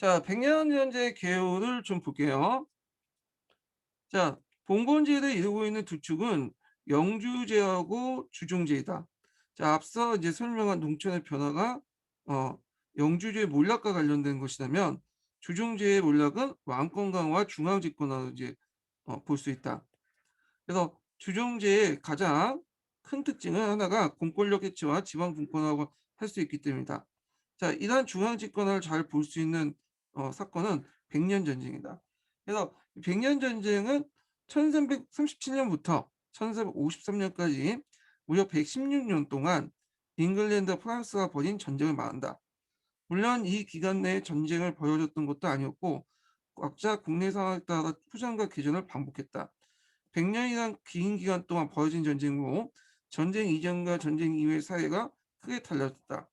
자, 백년 전쟁의 개요를 좀 볼게요. 자, 봉건제를 이루고 있는 두 축은 영주제하고 주종제이다. 자, 앞서 이제 설명한 농촌의 변화가 어, 영주제의 몰락과 관련된 것이라면 주종제의 몰락은 왕권 강화 중앙 집권화로 이제 볼 수 있다. 그래서 주종제의 가장 큰 특징은 하나가 공권력 해체와 지방 분권화고 할 수 있기 때문이다. 자, 이러한 중앙 집권화를 잘 볼 수 있는 사건은 백년 전쟁이다. 그래서 백년 전쟁은 1337년부터 1453년까지 무려 116년 동안 잉글랜드와 프랑스가 벌인 전쟁을 말한다. 물론 이 기간 내에 전쟁을 벌여줬던 것도 아니었고 각자 국내 상황에 따라 휴전과 개전을 반복했다. 100년이란 긴 기간 동안 벌어진 전쟁으로 전쟁 이전과 전쟁 이후의 사회가 크게 달라졌다.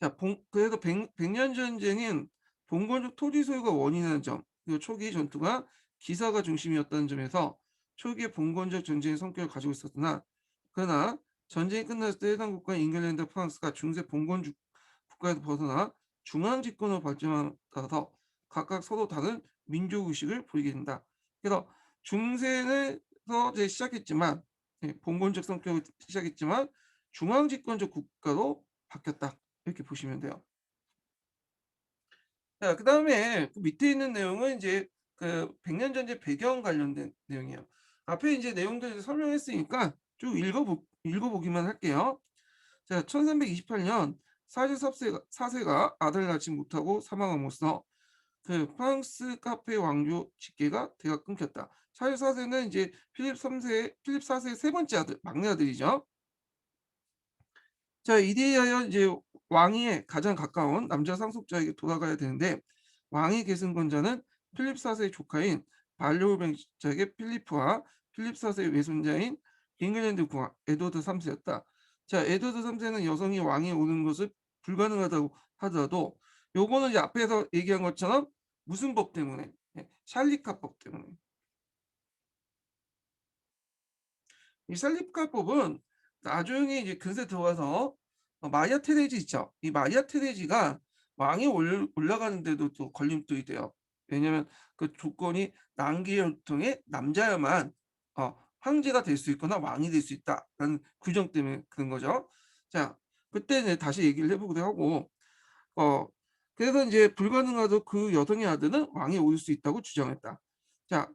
자, 그래서 백년 전쟁은 봉건적 토지 소유가 원인이라는 점, 그리고 초기 전투가 기사가 중심이었다는 점에서 초기의 봉건적 전쟁의 성격을 가지고 있었으나, 그러나 전쟁이 끝났을 때 해당 국가 잉글랜드, 프랑스가 중세 봉건 국가에서 벗어나 중앙 집권으로 발전함에 따라서 각각 서로 다른 민족 의식을 보이게 된다. 그래서 중세에서 이제 시작했지만, 봉건적 성격을 시작했지만 중앙 집권적 국가로 바뀌었다. 이렇게 보시면 돼요. 자, 그다음에 그 밑에 있는 내용은 이제 그 백년 전쟁 배경 관련된 내용이에요. 앞에 이제 내용들 이제 설명했으니까 쭉 읽어보기만 할게요. 자, 1328년 사제 4세가 아들을 낳지 못하고 사망함으로써 그 프랑스 카페 왕조 직계가 대가 끊겼다. 찰스 4세는 이제 필립 4세의 세 번째 아들, 막내 아들이죠. 자, 이리하여 이제 왕위에 가장 가까운 남자 상속자에게 돌아가야 되는데 왕위 계승권자는 필립 4세의 조카인 반려병자에게 필리프와 필립 4세의 외손자인 잉글랜드 국왕 에드워드 3세였다. 자, 에드워드 3세는 여성이 왕위에 오르는 것을 불가능하다고 하더라도 요거는 이제 앞에서 얘기한 것처럼 무슨 법 때문에? 샬리카법 때문에. 이 샬립가법은 나중에 이제 근세 들어와서 마리아 테레지 있죠. 이 마리아 테레지가 왕이 올라가는데도 또 걸림돌이 돼요. 왜냐하면 그 조건이 난기 혈통의 남자야만 황제가 될 수 있거나 왕이 될 수 있다라는 규정 때문에 그런 거죠. 자, 그때 다시 얘기를 해보기로 하고 어 그래서 이제 불가능하도 그 여성의 아들은 왕에 오를 수 있다고 주장했다. 자,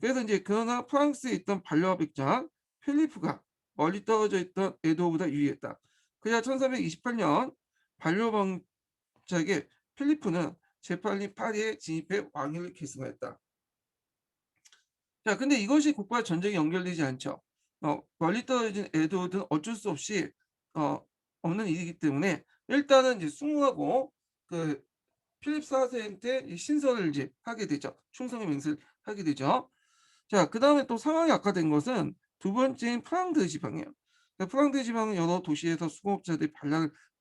그래서 이제 그러나 프랑스에 있던 반려와 백장 필리프가 멀리 떨어져 있던 에도보다 유리했다. 그야 1328년 반려왕자에게 필리프는 재빨리 파리에 진입해 왕위를 계승하였다. 자, 근데 이것이 국가 전쟁에 연결되지 않죠. 멀리 떨어진 에드워드는 어쩔 수 없이 어, 없는 일이기 때문에 일단은 이제 숭하고 그 필립 4세한테 이 신설을 이제 하게 되죠. 충성의 맹세를 하게 되죠. 자, 그다음에 또 상황이 악화된 것은 두 번째인 프랑드 지방이에요. 프랑드 지방은 여러 도시에서 수공업자들이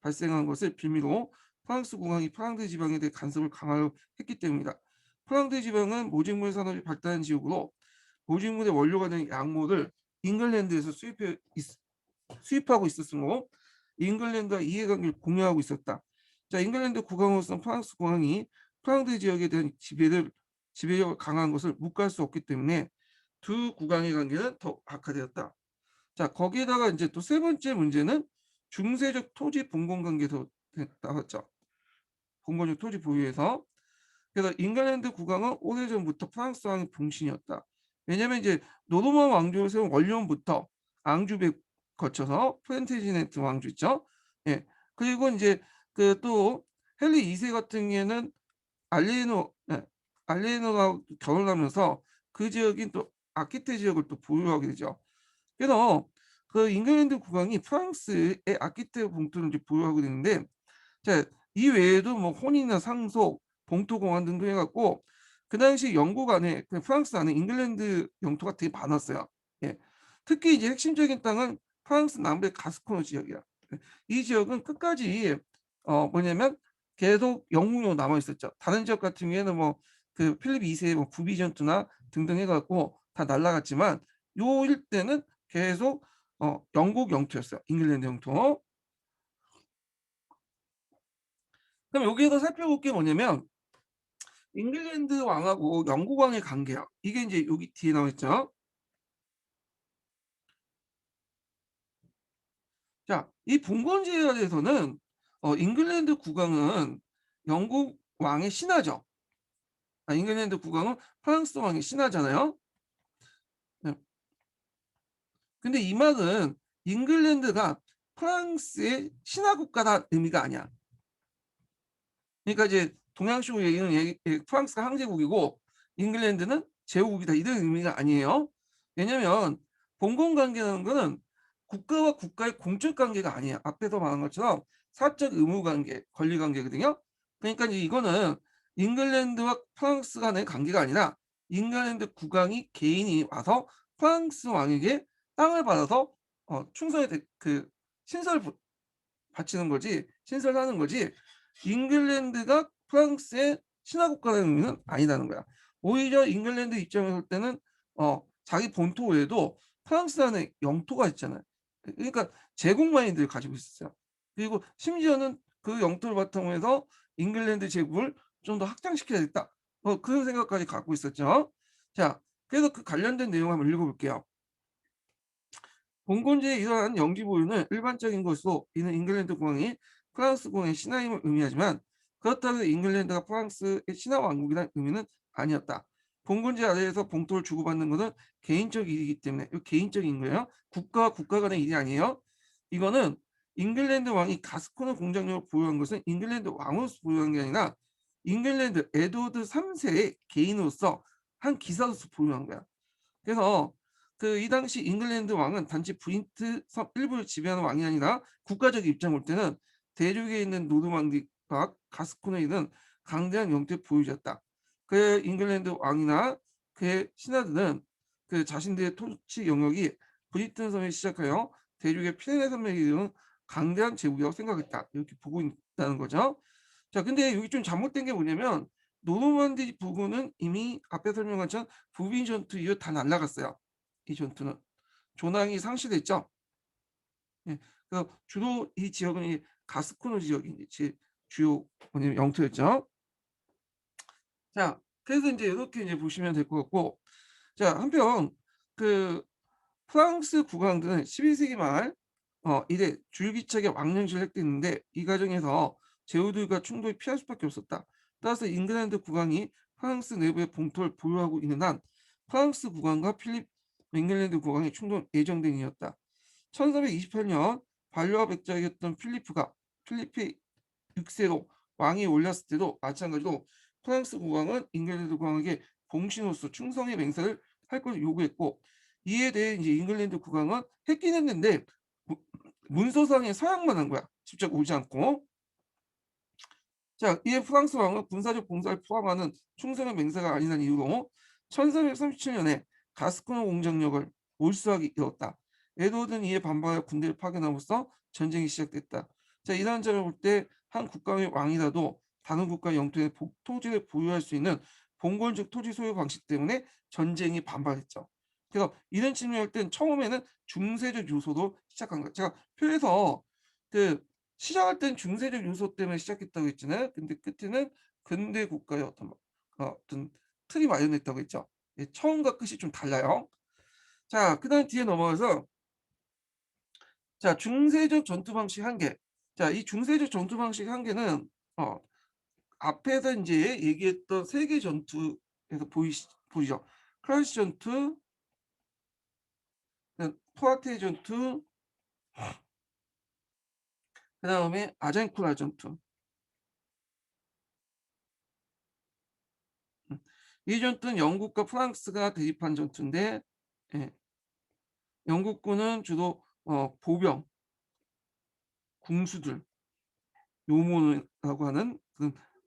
발생한 것을 빌미로 프랑스 공항이 프랑드 지방에 대해 간섭을 강화하려 했기 때문이다. 프랑드 지방은 모직물 산업이 발달한 지역으로 모직물의 원료가 되는 양모를 잉글랜드에서 수입하고 있었으므로 잉글랜드와 이해관계를 공유하고 있었다. 자, 잉글랜드 국왕으로서 프랑스 공항이 프랑드 지역에 대한 지배력을 강한 것을 묵과할 수 없기 때문에 두 국왕의 관계는 더 악화되었다. 자, 거기에다가 이제 또 세 번째 문제는 중세적 토지 분권 관계에서 나왔죠. 분권적 토지 보유에서. 그래서 잉글랜드 국왕은 오래전부터 프랑스 왕의 봉신이었다. 왜냐하면 이제 노르만 왕조를 세운 원년부터 앙주베 거쳐서 플랜테지네트 왕조 있죠. 예. 그리고 이제 그 또 헨리 2세 같은 경우에는 알리에노 예, 알리에노가 결혼하면서 그 지역인 또 아키테 지역을 또 보유하게 되죠. 그래서 그 잉글랜드 국왕이 프랑스의 아키테 봉투를 이제 보유하게 되는데 자, 이 외에도 뭐 혼인이나 상속, 봉토 공환 등등 해갖고 그 당시 영국 안에 그 프랑스 안에 잉글랜드 영토가 되게 많았어요. 예. 특히 이제 핵심적인 땅은 프랑스 남부의 가스코너 지역이야. 예. 이 지역은 끝까지 뭐냐면 계속 영국으로 남아 있었죠. 다른 지역 같은 경우에는 뭐 그 필립 2세의 뭐 구비 전투나 등등 해갖고 다 날라갔지만 요 일대는 계속 영국 영토였어요. 잉글랜드 영토. 그럼 여기에서 살펴볼 게 뭐냐면 잉글랜드 왕하고 영국 왕의 관계야. 이게 이제 여기 뒤에 나와 있죠. 자, 이 봉건제에 대해서는 잉글랜드 국왕은 영국 왕의 신하죠. 잉글랜드 국왕은 프랑스 왕의 신하잖아요. 네. 근데 이 말은 잉글랜드가 프랑스의 신하 국가다 의미가 아니야. 그러니까 이제 동양식으로 얘기는 프랑스가 항제국이고 잉글랜드는 제후국이다 이런 의미가 아니에요. 왜냐면 봉건 관계라는 거는 국가와 국가의 공적 관계가 아니에요. 앞에서 말한 것처럼 사적 의무 관계, 권리 관계거든요. 그러니까 이제 이거는 잉글랜드와 프랑스 간의 관계가 아니라 잉글랜드 국왕이 개인이 와서 프랑스 왕에게 땅을 받아서 충성에 그 신설을 바치는 거지, 신설하는 거지. 잉글랜드가 프랑스의 신화 국가라는 의미는 아니라는 거야. 오히려 잉글랜드 입장에서 볼 때는 자기 본토 외에도 프랑스 안에 영토가 있잖아요. 그러니까 제국 마인드를 가지고 있었어요. 그리고 심지어는 그 영토를 바탕으로 해서 잉글랜드 제국을 좀 더 확장시켜야겠다. 그런 생각까지 갖고 있었죠. 자, 그래서 그 관련된 내용 한번 읽어볼게요. 봉건제의 이러한 영지 보유는 일반적인 것으로 이는 잉글랜드 국왕이 프랑스 국왕의 신하임을 의미하지만 그렇다고 해서 잉글랜드가 프랑스의 신하 왕국이라는 의미는 아니었다. 봉건제 아래에서 봉토를 주고받는 것은 개인적 일이기 때문에 이 개인적인 거예요. 국가와 국가 간의 일이 아니에요. 이거는 잉글랜드 왕이 가스코너 공작력을 보유한 것은 잉글랜드 왕으로서 보유한 게 아니라 잉글랜드 에드워드 3세의 개인으로서 한 기사로서 보유한 거야. 그래서 이 당시 잉글랜드 왕은 단지 브린트 섬 일부를 지배하는 왕이 아니라 국가적 입장 볼 때는 대륙에 있는 노르망디와 가스코너에 있는 강대한 영토의 보유자였다. 그 잉글랜드 왕이나 그의 신하들은 그 자신들의 통치 영역이 브리튼 섬에 시작하여 대륙의 피레네 산맥에 이르는 강대한 제국이라고 생각했다. 이렇게 보고 있다는 거죠. 자, 근데 여기 좀 잘못된 게 뭐냐면 노르만디 부근은 이미 앞에 설명한 것처럼 부빈 전투 이후 다 날라갔어요. 이 전투는 조낭이 상실됐죠. 예, 그래서 주로 이 지역은 이 가스코너 지역이 이제 주요 뭐냐면 영토였죠. 자, 그래서 이제 이렇게 이제 보시면 될 것 같고, 자, 한편 그 프랑스 국왕들은 12세기 말 이래 줄기차게 왕령제를 획득했는데 이 과정에서 제후들과 충돌이 피할 수밖에 없었다. 따라서 잉글랜드 국왕이 프랑스 내부의 본토를 보유하고 있는 한 프랑스 국왕과 필립 잉글랜드 국왕의 충돌 예정된 이었다. 1428년 반려와 백작이었던 필리프 6세로 왕이 올랐을 때도 마찬가지로 프랑스 국왕은 잉글랜드 국왕에게 봉신으로서 충성의 맹세를 할 것을 요구했고 이에 대해 이제 잉글랜드 국왕은 했긴 했는데 문서상에 서약만 한 거야. 직접 오지 않고. 자, 이에 프랑스 왕은 군사적 봉사를 포함하는 충성의 맹세가 아니라는 이유로 1437년에 가스코너 공작력을 몰수하기 이뤘다. 에드워드는 이에 반발하여 군대를 파견함으로써 전쟁이 시작됐다. 자, 이러한 점을 볼 때 한 국가의 왕이라도 다른 국가 영토에 토지를 보유할 수 있는 봉건적 토지 소유 방식 때문에 전쟁이 반발했죠. 그래서 이런 측면일 땐 처음에는 중세적 요소로 시작한 거예요. 제가 표에서 그 시작할 땐 중세적 요소 때문에 시작했다고 했잖아요. 근데 끝에는 근대 국가의 어떤 틀이 마련했다고 했죠. 예, 처음과 끝이 좀 달라요. 자, 그다음 뒤에 넘어가서 자, 중세적 전투 방식 한계. 자, 이 중세적 전투 방식 한계는 어, 앞에서 이제 얘기했던 세계 전투에서 보이죠. 크라이스 전투, 포아티에 전투, 그다음에 아젠쿠라 전투. 이 전투는 영국과 프랑스가 대립한 전투인데 예, 영국군은 주로 보병, 궁수들, 요모라고 하는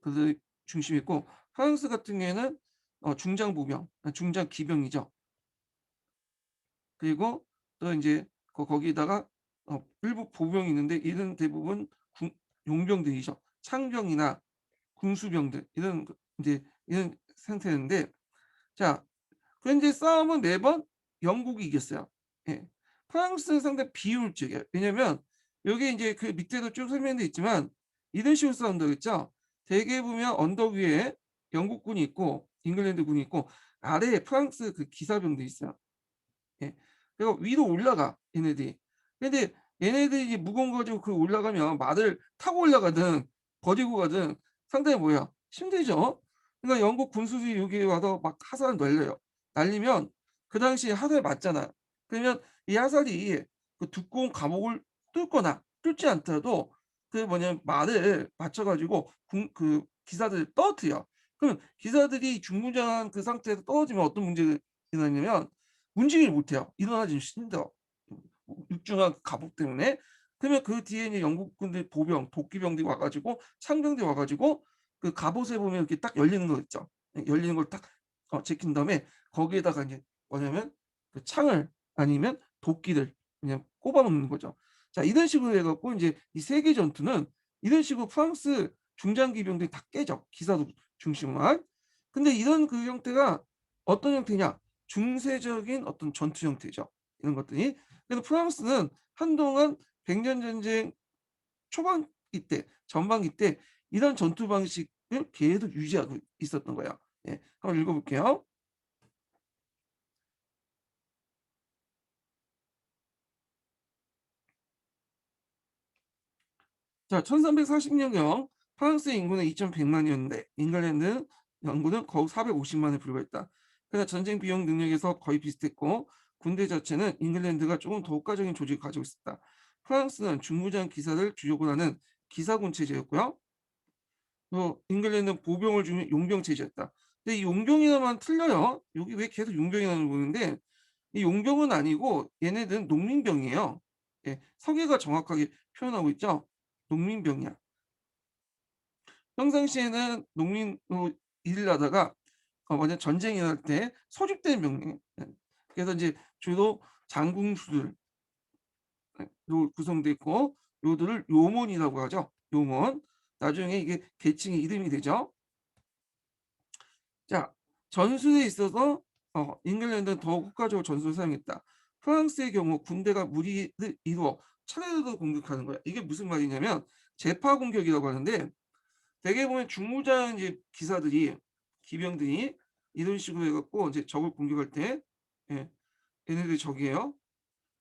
그들 중심이고 프랑스 같은 경우에는 중장 보병, 중장 기병이죠. 그리고 또 이제 거기다가 일부 보병이 있는데 이런 대부분 용병들이죠. 창병이나 군수병들 이제 이런 상태인데 자, 그런데 싸움은 매번 영국이 이겼어요. 예. 프랑스는 상당히 비효율적이에요. 왜냐면 여기 이제 그 밑에도 쭉 설명돼 있지만 이런 식으로 싸운다고 했죠. 대개 보면 언덕 위에 영국군이 있고 잉글랜드군이 있고 아래에 프랑스 그 기사병들이 있어요. 예. 그리고 위로 올라가 얘네들이. 근데 얘네들이 이제 무거운 거 가지고 그 올라가면 말을 타고 올라가든 버리고 가든 상당히 뭐야 힘들죠. 그러니까 영국 군수들이 여기 와서 막 화살을 날려요. 날리면 그 당시에 화살이 맞잖아요. 그러면 이 화살이 그 두꺼운 감옥을 뚫거나 뚫지 않더라도 그 뭐냐면 말을 맞춰 가지고 그 기사들을 떨어뜨려. 그러면 기사들이 중무장한 그 상태에서 떨어지면 어떤 문제가 일어나냐면 움직이질 못해요. 일어나기 힘들어. 육중한 가복 때문에. 그러면 그 뒤에 이제 영국군들 보병, 도끼병들이 와 가지고 창병들이 와 가지고 그 갑옷에 보면 이렇게 딱 열리는 거 있죠. 예 열리는 걸 딱 제낀 다음에 거기에다가 인제 뭐냐면 그 창을 아니면 도끼를 그냥 꼽아 놓는 거죠. 자 이런 식으로 해 갖고 인제 이 세계 전투는 이런 식으로 프랑스 중장기병들이 다 깨져, 기사도 중심으로 한. 근데 이런 그 형태가 어떤 형태냐? 중세적인 어떤 전투 형태죠, 이런 것들이. 그래서 프랑스는 한동안 백년 전쟁 초반기 때 전반기 때 이런 전투 방식을 계속 유지하고 있었던 거예요. 예. 한번 읽어 볼게요. 자 1340년경 프랑스의 인구는 2,100만이었는데 잉글랜드 인구는 거의 450만에 불과했다. 그러나 전쟁 비용 능력에서 거의 비슷했고 군대 자체는 잉글랜드가 조금 더 효과적인 조직을 가지고 있었다. 프랑스는 중무장 기사를 주력으로 하는 기사군 체제였고요. 잉글랜드는 보병을 주면 용병 체제였다. 근데 이 용병이라면 틀려요. 여기 왜 계속 용병이라는 보는데 이 용병은 아니고 얘네들은 농민병이에요. 예. 서기가 정확하게 표현하고 있죠. 농민병이야. 평상시에는 농민으로 일을 하다가 만약 전쟁이 날 때 소집된 병력이에요. 예. 그래서 인제 주로 장군수들 로 구성돼 있고 요들을 요몬이라고 하죠. 요몬. 나중에 이게 계층의 이름이 되죠. 자 전술에 있어서 잉글랜드는 더욱 효과적으로 전술을 사용했다. 프랑스의 경우 군대가 무리를 이루어 차례로 공격하는 거야. 이게 무슨 말이냐면 재파 공격이라고 하는데 대개 보면 중무장 이제 기사들이 기병들이 이런 식으로 해 갖고 이제 적을 공격할 때 예 얘네들이 적이에요.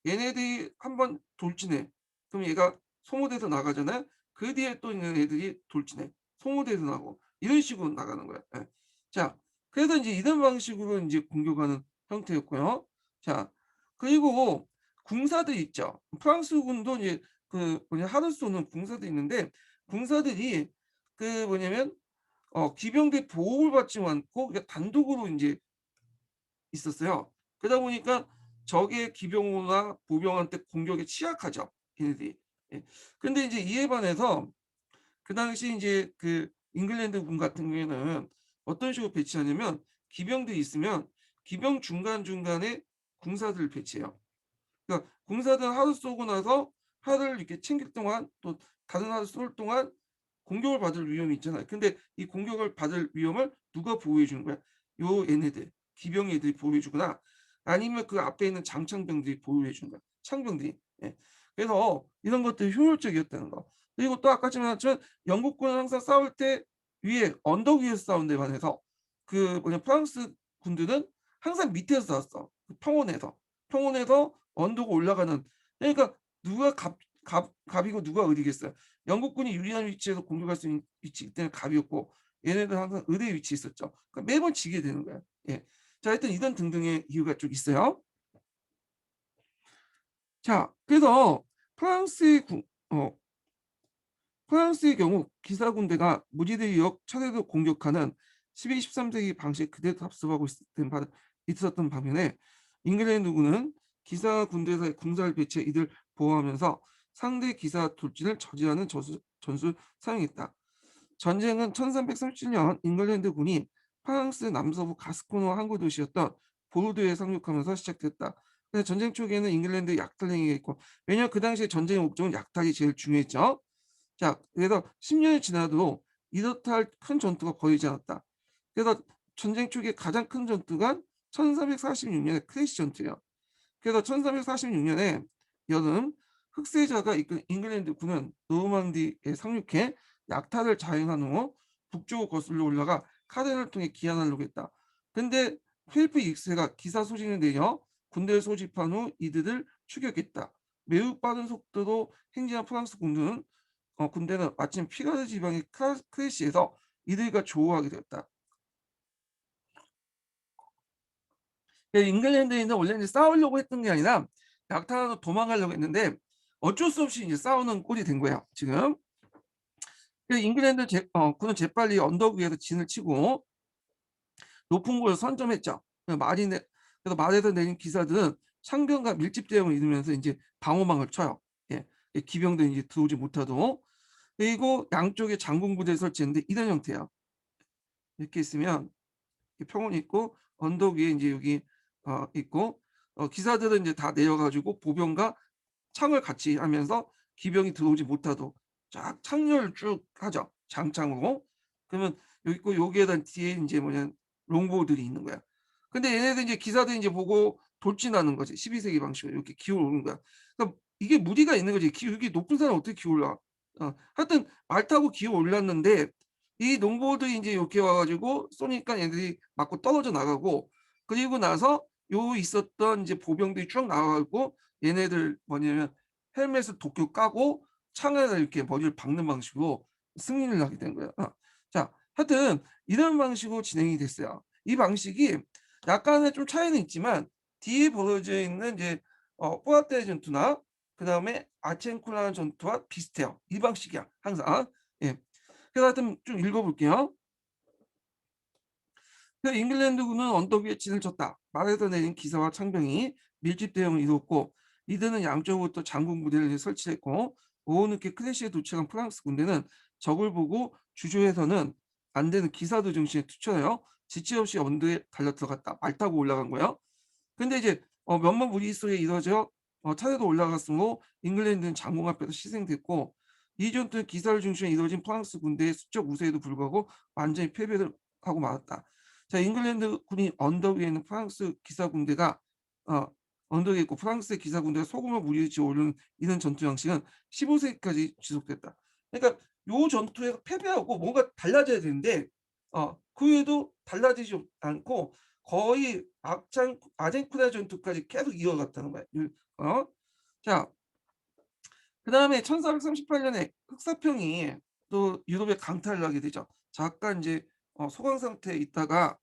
얘네들이 한번 돌진해. 그럼 얘가 소모돼서 나가잖아요. 그 뒤에 또 있는 애들이 돌진해. 소모돼서 나가고 이런 식으로 나가는 거야. 예. 자 그래서 인제 이런 방식으로 인제 공격하는 형태였고요. 자 그리고 궁사들 있죠. 프랑스군도 이제 그 뭐냐 하를 쏘는 궁사들이 있는데 궁사들이 그 뭐냐면 기병대 보호를 받지 않고 그냥 단독으로 인제 있었어요. 그러다 보니까 적의 기병이나 보병한테 공격에 취약하죠, 얘네들이. 예. 근데 이제 이에 반해서 그 당시 인제 그 잉글랜드군 같은 경우에는 어떤 식으로 배치하냐면 기병들이 있으면 기병 중간중간에 궁사들을 배치해요. 그러니까 궁사들은 하루 쏘고 나서 하루를 이렇게 챙길 동안 또 다른 하루 쏠 동안 공격을 받을 위험이 있잖아요. 근데 이 공격을 받을 위험을 누가 보호해 주는 거야? 요 얘네들 기병 애들이 보호해 주거나 아니면 그 앞에 있는 장창병들이 보호해 주는 거야. 창병들이. 예. 그래서 이런 것들이 효율적이었다는 거. 그리고 또 아까 말했지만 영국군은 항상 싸울 때 위에 언덕 위에서 싸우는 데 반해서 그 뭐냐 프랑스 군들은 항상 밑에서 싸웠어. 그 평원에서. 평원에서 언덕 올라가는 그러니까 누가 갑이고 누가 을이겠어요. 영국군이 유리한 위치에서 공격할 수 있는 위치 이때는 갑이었고 얘네들은 항상 을의 위치에 있었죠. 그러니까 매번 지게 되는 거야. 예. 자 하여튼 이런 등등의 이유가 좀 있어요. 자 그래서 프랑스의 군 어 프랑스의 경우 기사 군대가 무리를 이어 차례로 공격하는 12-13 세기 방식 그대로 답습하고 있었던 반면에 잉글랜드군은 기사 군대에서의 군사를 배치해 이들 보호하면서 상대 기사 돌진을 저지하는 전술 사용했다. 전쟁은 1337년 잉글랜드군이 프랑스 남서부 가스코너 항구 도시였던 보르도에 상륙하면서 시작됐다. 근데 전쟁 초기에는 잉글랜드 약탈 행위가 있고 왜냐하면 그 당시에 전쟁의 목적은 약탈이 제일 중요했죠. 자 그래서 10 년이 지나도 이렇다 할 큰 전투가 벌어지지 않았다. 그래서 전쟁 초기에 가장 큰 전투가 1346 년의 크레시 전투예요. 그래서 1346 년에 여름 흑세자가 이끈 잉글랜드 군은 노르망디에 상륙해 약탈을 자행한 후 북쪽으로 거슬러 올라가 카렌을 통해 기한하려고 했다. 근데 필리프 2세가 기사 소식을 내려 군대를 소집한 후 이들을 추격했다. 매우 빠른 속도로 행진한 프랑스 군대는 마침 피가르 지방의 크레시에서 이들과 조우하게 되었다. 잉글랜드인은 원래 이제 싸우려고 했던 게 아니라 약탈하러 도망가려고 했는데 어쩔 수 없이 이제 싸우는 꼴이 된 거예요, 지금. 잉글랜드 군은 재빨리 언덕 위에서 진을 치고 높은 곳을 선점했죠. 그래서 말에서 내린 기사들은 창병과 밀집 대응을 이루면서 이제 방어망을 쳐요. 예. 기병들이 이제 들어오지 못하도록. 그리고 양쪽에 장군 부대를 설치했는데 이런 형태야. 이렇게 있으면 평원이 있고 언덕 위에 이제 여기 있고 기사들은 이제 다 내려가지고 보병과 창을 같이 하면서 기병이 들어오지 못하도록 쫙 창렬 쭉 하죠. 장창으로. 그러면 여기 있고 여기에다 뒤에 이제 뭐냐 롱보우들이 있는 거야. 근데 얘네들 이제 기사들이 이제 보고 돌진하는 거지. 12세기 방식으로 이렇게 기어오는 거야. 그러니까 이게 무리가 있는 거지. 여기 높은 산을 어떻게 기어올라? 하여튼 말 타고 기어 올랐는데 이 롱보우들이 이제 이렇게 와가지고 쏘니까 얘네들이 맞고 떨어져 나가고 그리고 나서 요 있었던 이제 보병들이 쭉 나와가지고 얘네들 뭐냐면 헬멧을 도끼로 까고 창에다 이렇게 머리를 박는 방식으로 승리를 하게 된 거예요. 자, 하여튼 이런 방식으로 진행이 됐어요. 이 방식이 약간의 좀 차이는 있지만 뒤에 벌어져 있는 이제 포아테 전투나 그다음에 아첸쿠라는 전투와 비슷해요. 이 방식이야 항상. 예. 그래서 하여튼 좀 읽어볼게요. 잉글랜드군은 언덕 위에 진을 쳤다. 말에서 내린 기사와 창병이 밀집 대응을 이뤘고 이들은 양쪽으로부터 장군 부대를 설치했고 오후 늦게 크레시에 도착한 프랑스 군대는 적을 보고 주저해서는 안 되는 기사도 정신에 투철하여 지체 없이 언덕에 달려 들어갔다. 말 타고 올라간 거예요. 근데 이제 몇몇 무리 속에 이뤄져 차례도 올라갔으므로 잉글랜드는 장군 앞에서 희생됐고 이 전투는 기사를 중심으로 이루어진 프랑스 군대의 수적 우세에도 불구하고 완전히 패배를 하고 말았다. 자, 잉글랜드 군이 언덕 위에 있는 프랑스 기사 군대가 어, 언덕에 있고 프랑스의 기사 군대가 소금을 무리에 지어오르는 이런 전투 형식은 15세기까지 지속됐다. 그러니까 요 전투에서 패배하고 뭔가 달라져야 되는데 그 외에도 달라지지 않고 거의 아젠쿠나 전투까지 계속 이어갔다는 거야. 어? 자, 그다음에 1438년에 흑사평이 또 유럽에 강타를 하게 되죠. 잠깐 이제 소강 상태에 있다가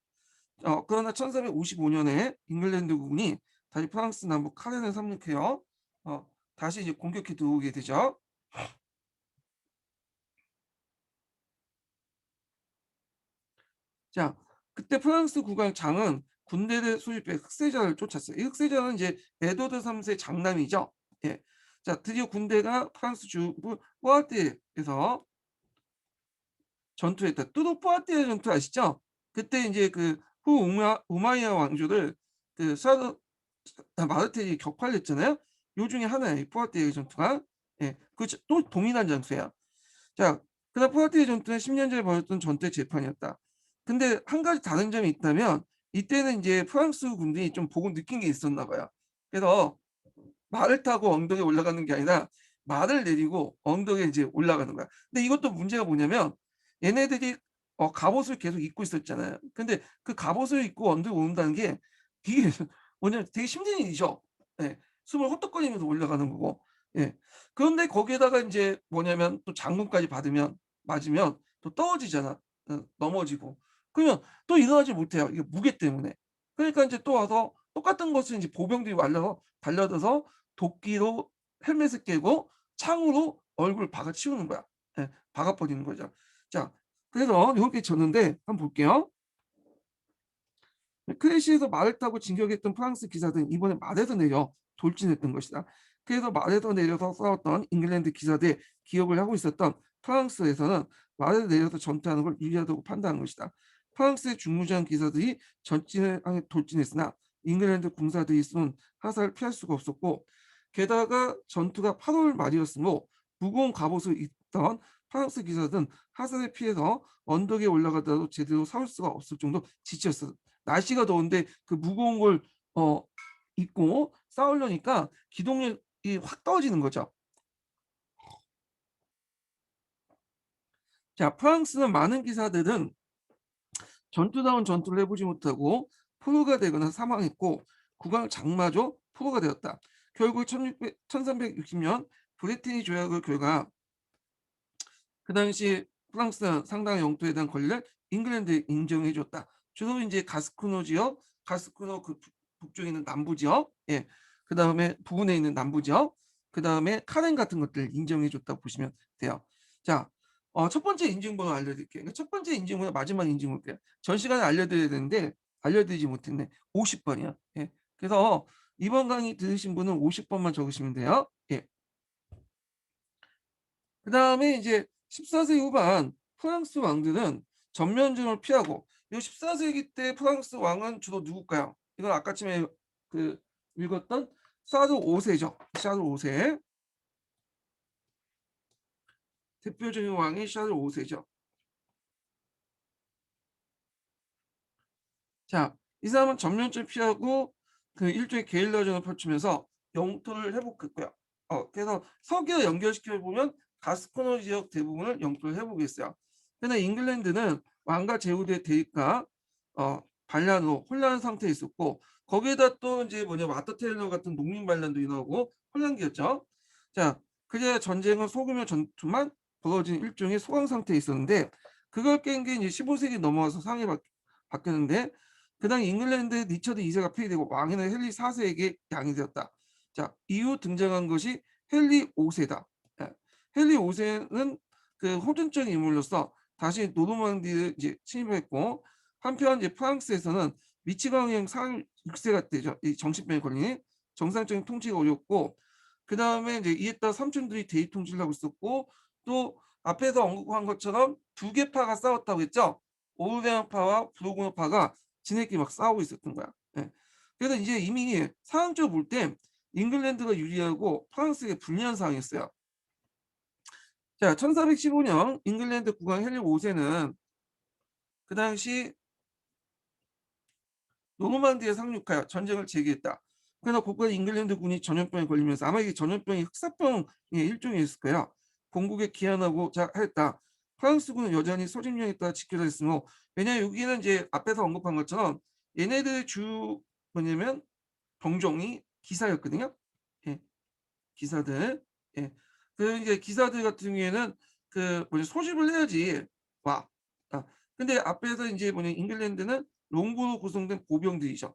그러나 1455년에 잉글랜드군이 다시 프랑스 남부 카렌을 상륙해요. 다시 이제 공격해 들어오게 되죠. 자, 그때 프랑스 국왕장은 군대를 소집해 흑세자를 쫓았어요. 이 흑세자는 이제 에드워드 3세 장남이죠. 예. 자, 드디어 군대가 프랑스 중부 포아티에서 전투했다. 뚜도 포아티에 전투 아시죠? 그때 이제 그 후 우마이야 왕조를 그 사드 마르텔이 격파를 했잖아요. 요 중에 하나예요. 포아티에 전투가. 예. 또 동일한 전투예요. 자, 그다음 포아티에 전투는 10년 전에 벌였던 전투의 재판이었다. 근데 한 가지 다른 점이 있다면 이때는 이제 프랑스 군들이 좀 보고 느낀 게 있었나 봐요. 그래서 말을 타고 언덕에 올라가는 게 아니라 말을 내리고 언덕에 이제 올라가는 거야. 근데 이것도 문제가 뭐냐면 얘네들이 갑옷을 계속 입고 있었잖아요. 근데 그 갑옷을 입고 언덕에 오른다는 게 이게 뭐냐면 되게 힘든 일이죠. 예. 숨을 헛떡거리면서 올라가는 거고. 예. 그런데 거기에다가 이제 뭐냐면 또 장군까지 맞으면 또 떨어지잖아. 넘어지고. 그러면 또 일어나지 못해요. 이게 무게 때문에. 그러니까 이제 또 와서 똑같은 것을 이제 보병들이 달려들어서 도끼로 헬멧을 깨고 창으로 얼굴을 박아 치우는 거야. 예. 박아 버리는 거죠. 자, 그래서 요렇게 졌는데 한번 볼게요. 크레시에서 말을 타고 진격했던 프랑스 기사들은 이번에 말에서 내려 돌진했던 것이다. 그래서 말에서 내려서 싸웠던 잉글랜드 기사들의 기억을 하고 있었던 프랑스에서는 말에서 내려서 전투하는 걸 유리하다고 판단한 것이다. 프랑스의 중무장 기사들이 전진을 향해 돌진했으나 잉글랜드 군사들이 쏜 화살을 피할 수가 없었고 게다가 전투가 8월 말이었으므로 무거운 갑옷을 입던 프랑스 기사들은 화살에 피해서 언덕에 올라가더라도 제대로 싸울 수가 없을 정도 지쳤어. 날씨가 더운데 그 무거운 걸 어, 입고 싸우려니까 기동력이 확 떨어지는 거죠. 자, 프랑스는 많은 기사들은 전투다운 전투를 해보지 못하고 포로가 되거나 사망했고 국왕 장마저 포로가 되었다. 결국 1360년 브레티니 조약의 결과 그 당시 프랑스는 상당 영토에 대한 권리를 잉글랜드에 인정해 줬다. 주로 이제 가스코노 지역, 가스코노 그 북쪽에 있는 남부 지역, 예, 그 다음에 부근에 있는 남부 지역, 그 다음에 카렌 같은 것들 인정해 줬다고 보시면 돼요. 자, 첫 번째 인증번호 알려드릴게요. 첫 번째 인증번호 마지막 인증번호예요. 전 시간에 알려드려야 되는데 알려드리지 못했네. 50번이요. 예. 그래서 이번 강의 들으신 분은 50번만 적으시면 돼요. 예. 그 다음에 이제 14세기 후반 프랑스 왕들은 전면전을 피하고 이 14세기 때 프랑스 왕은 주로 누굴까요? 이건 아까쯤에 그 읽었던 샤를 5세죠. 샤를 5세. 대표적인 왕이 샤를 5세죠. 자, 이 사람은 전면전 피하고 그 일종의 게릴라전을 펼치면서 영토를 회복했고요. 그래서 서기와 연결시켜 보면 가스코너 지역 대부분을 영토를 회복했어요. 그러나 잉글랜드는 왕과 제후대 대립과 반란으로 혼란 상태에 있었고 거기에다 또 이제 마터 테일러 같은 농민 반란도 일어나고 혼란기였죠. 자, 그래야 전쟁은 소규모 전투만 벌어진 일종의 소강 상태에 있었는데 그걸 깬 게 이제 15세기 넘어와서 상황이 바뀌었는데 그당 잉글랜드 리처드 2세가 폐위되고 왕위는 헨리 4세에게 양이되었다. 자, 이후 등장한 것이 헨리 5세다. 예. 헨리 5세는 그 호전적인 인물로서 다시 노르망디를 이제 침입했고 한편 이제 프랑스에서는 미치광이형 6세가 되죠. 이 정신병에 걸린 정상적인 통치가 어렵고 그 다음에 이제 이에 따라 삼촌들이 대립 통치를 하고 있었고 또 앞에서 언급한 것처럼 두 개 파가 싸웠다고 했죠. 오르레안파와 브루그노파가 지네끼리 막 싸우고 있었던 거야. 예. 그래서 이제 이미 상황적으로 볼 때 잉글랜드가 유리하고 프랑스에게 불리한 상황이었어요. 자, 1415년 잉글랜드 국왕 헨리 5세는 그 당시 노르망디에 상륙하여 전쟁을 제기했다. 그러나 곧바로 잉글랜드 군이 전염병에 걸리면서 아마 이게 전염병이 흑사병의 일종이었을 거야. 본국에 귀환하고자 했다. 프랑스군은 여전히 소집령에 따라 지켜져 있으므로 왜냐하면 여기는 이제 앞에서 언급한 것처럼 얘네들 주 뭐냐면 병종이 기사였거든요. 예, 기사들. 예. 그 이제 기사들 같은 경우에는 그 소집을 해야지 와. 근데 앞에서 이제 잉글랜드는 롱보로 구성된 보병들이죠.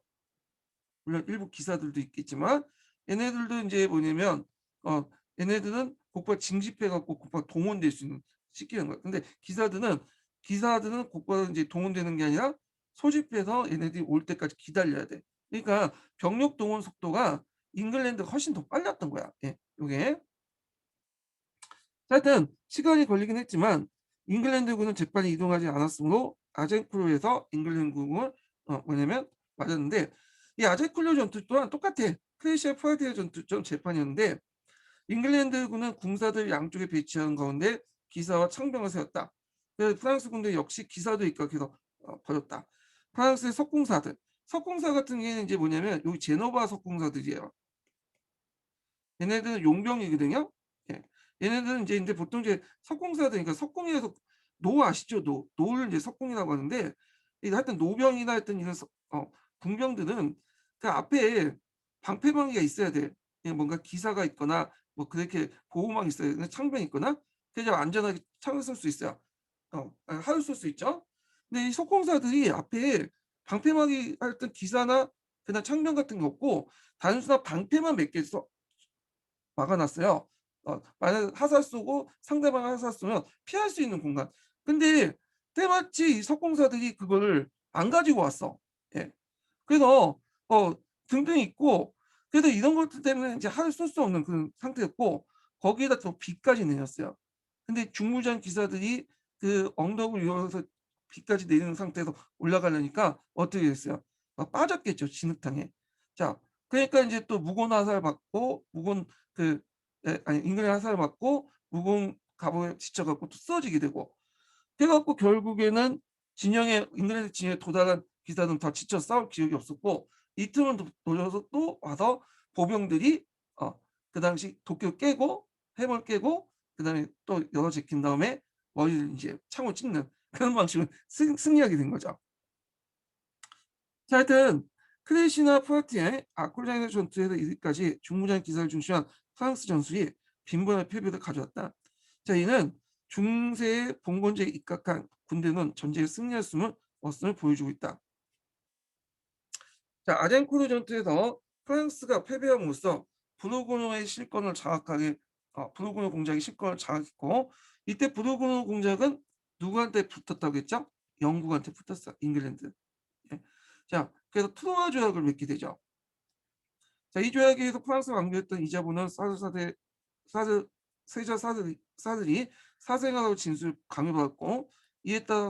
물론 일부 기사들도 있겠지만 얘네들도 이제 얘네들은 곧바로 징집해 갖고 곧바로 동원될 수 있는 시키는 거야. 근데 기사들은 곧바로 이제 동원되는 게 아니라 소집해서 얘네들이 올 때까지 기다려야 돼. 그러니까 병력 동원 속도가 잉글랜드가 훨씬 더 빨랐던 거야. 예, 요게. 하여튼 시간이 걸리긴 했지만 잉글랜드군은 재빨리 이동하지 않았으므로 아젠크로에서 잉글랜드군을 맞았는데 이 아젠크로 전투 또한 똑같아. 크레시아 프라디아 전투처럼 재판이었는데 잉글랜드군은 군사들 양쪽에 배치한 가운데 기사와 창병을 세웠다. 그래서 프랑스 군대 역시 기사도 입각해서 버렸다. 프랑스의 석공사 같은 경우에는 이제 여기 제노바 석공사들이에요. 얘네들은 용병이거든요. 예. 얘네들은 이제 근데 보통 이제 석공사들이니까 석공에서 노 아시죠? 노를 이제 석공이라고 하는데 하여튼 노병이나 하여튼 이런 군병들은 그 앞에 방패방위가 있어야 돼. 뭔가 기사가 있거나 뭐 그렇게 보호망이 있어야 돼. 창병이 있거나 그래야 안전하게 창을 쏠 수 있어요. 하를 쏠 수 있죠. 근데 이 석공사들이 앞에 방패막이 하여튼 기사나 그냥 창병 같은 게 없고 단순한 방패만 몇 개 막아놨어요. 만약 화살 쏘고 상대방 화살 쏘면 피할 수 있는 공간. 근데 때마치 이 석공사들이 그거를 안 가지고 왔어. 예. 그래서 등등 있고 그래서 이런 것들 때문에 이제 화를 쏠 수 없는 그런 상태였고 거기에다 또 비까지 내렸어요. 근데 중무장 기사들이 그 언덕을 이용해서 비까지 내리는 상태에서 올라가려니까 어떻게 됐어요? 빠졌겠죠, 진흙탕에. 자, 그러니까 이제 또 무건 화살 받고 무건 그 인근의 화살을 맞고 무공 갑오에 지쳐갖고 또 쓰러지게 되고 그래갖고 결국에는 잉글랜드 진영에 도달한 기사들은 다 지쳐 싸울 기력이 없었고 이틀만 돌려서 또 와서 보병들이 그 당시 도쿄 깨고 해물 깨고 그다음에 또 열어 제낀 다음에 머리를 이제 창으로 찍는 그런 방식으로 승리하게 된 거죠. 자, 하여튼 크레시나 포아티에 아콜장의 전투에서 이르기까지 중무장 기사를 중시한 프랑스 전술이 빈번한 패배를 가져왔다. 자, 이는 중세의 봉건제에 입각한 군대는 전쟁에 승리할 수는 없음을 보여주고 있다. 자, 아젠코르 전투에서 프랑스가 패배함으로써 브루고노의 실권을 장악하게 브루고노 공작의 실권을 장악했고, 이때 브루고노 공작은 누구한테 붙었다고 했죠? 영국한테 붙었어. 잉글랜드. 예. 자, 그래서 트로아 조약을 맺게 되죠. 자, 이 조약에 의해서 프랑스 왕비였던 이자보는 세자 사들이 사생하라고 진술 강요받았고, 이에 따라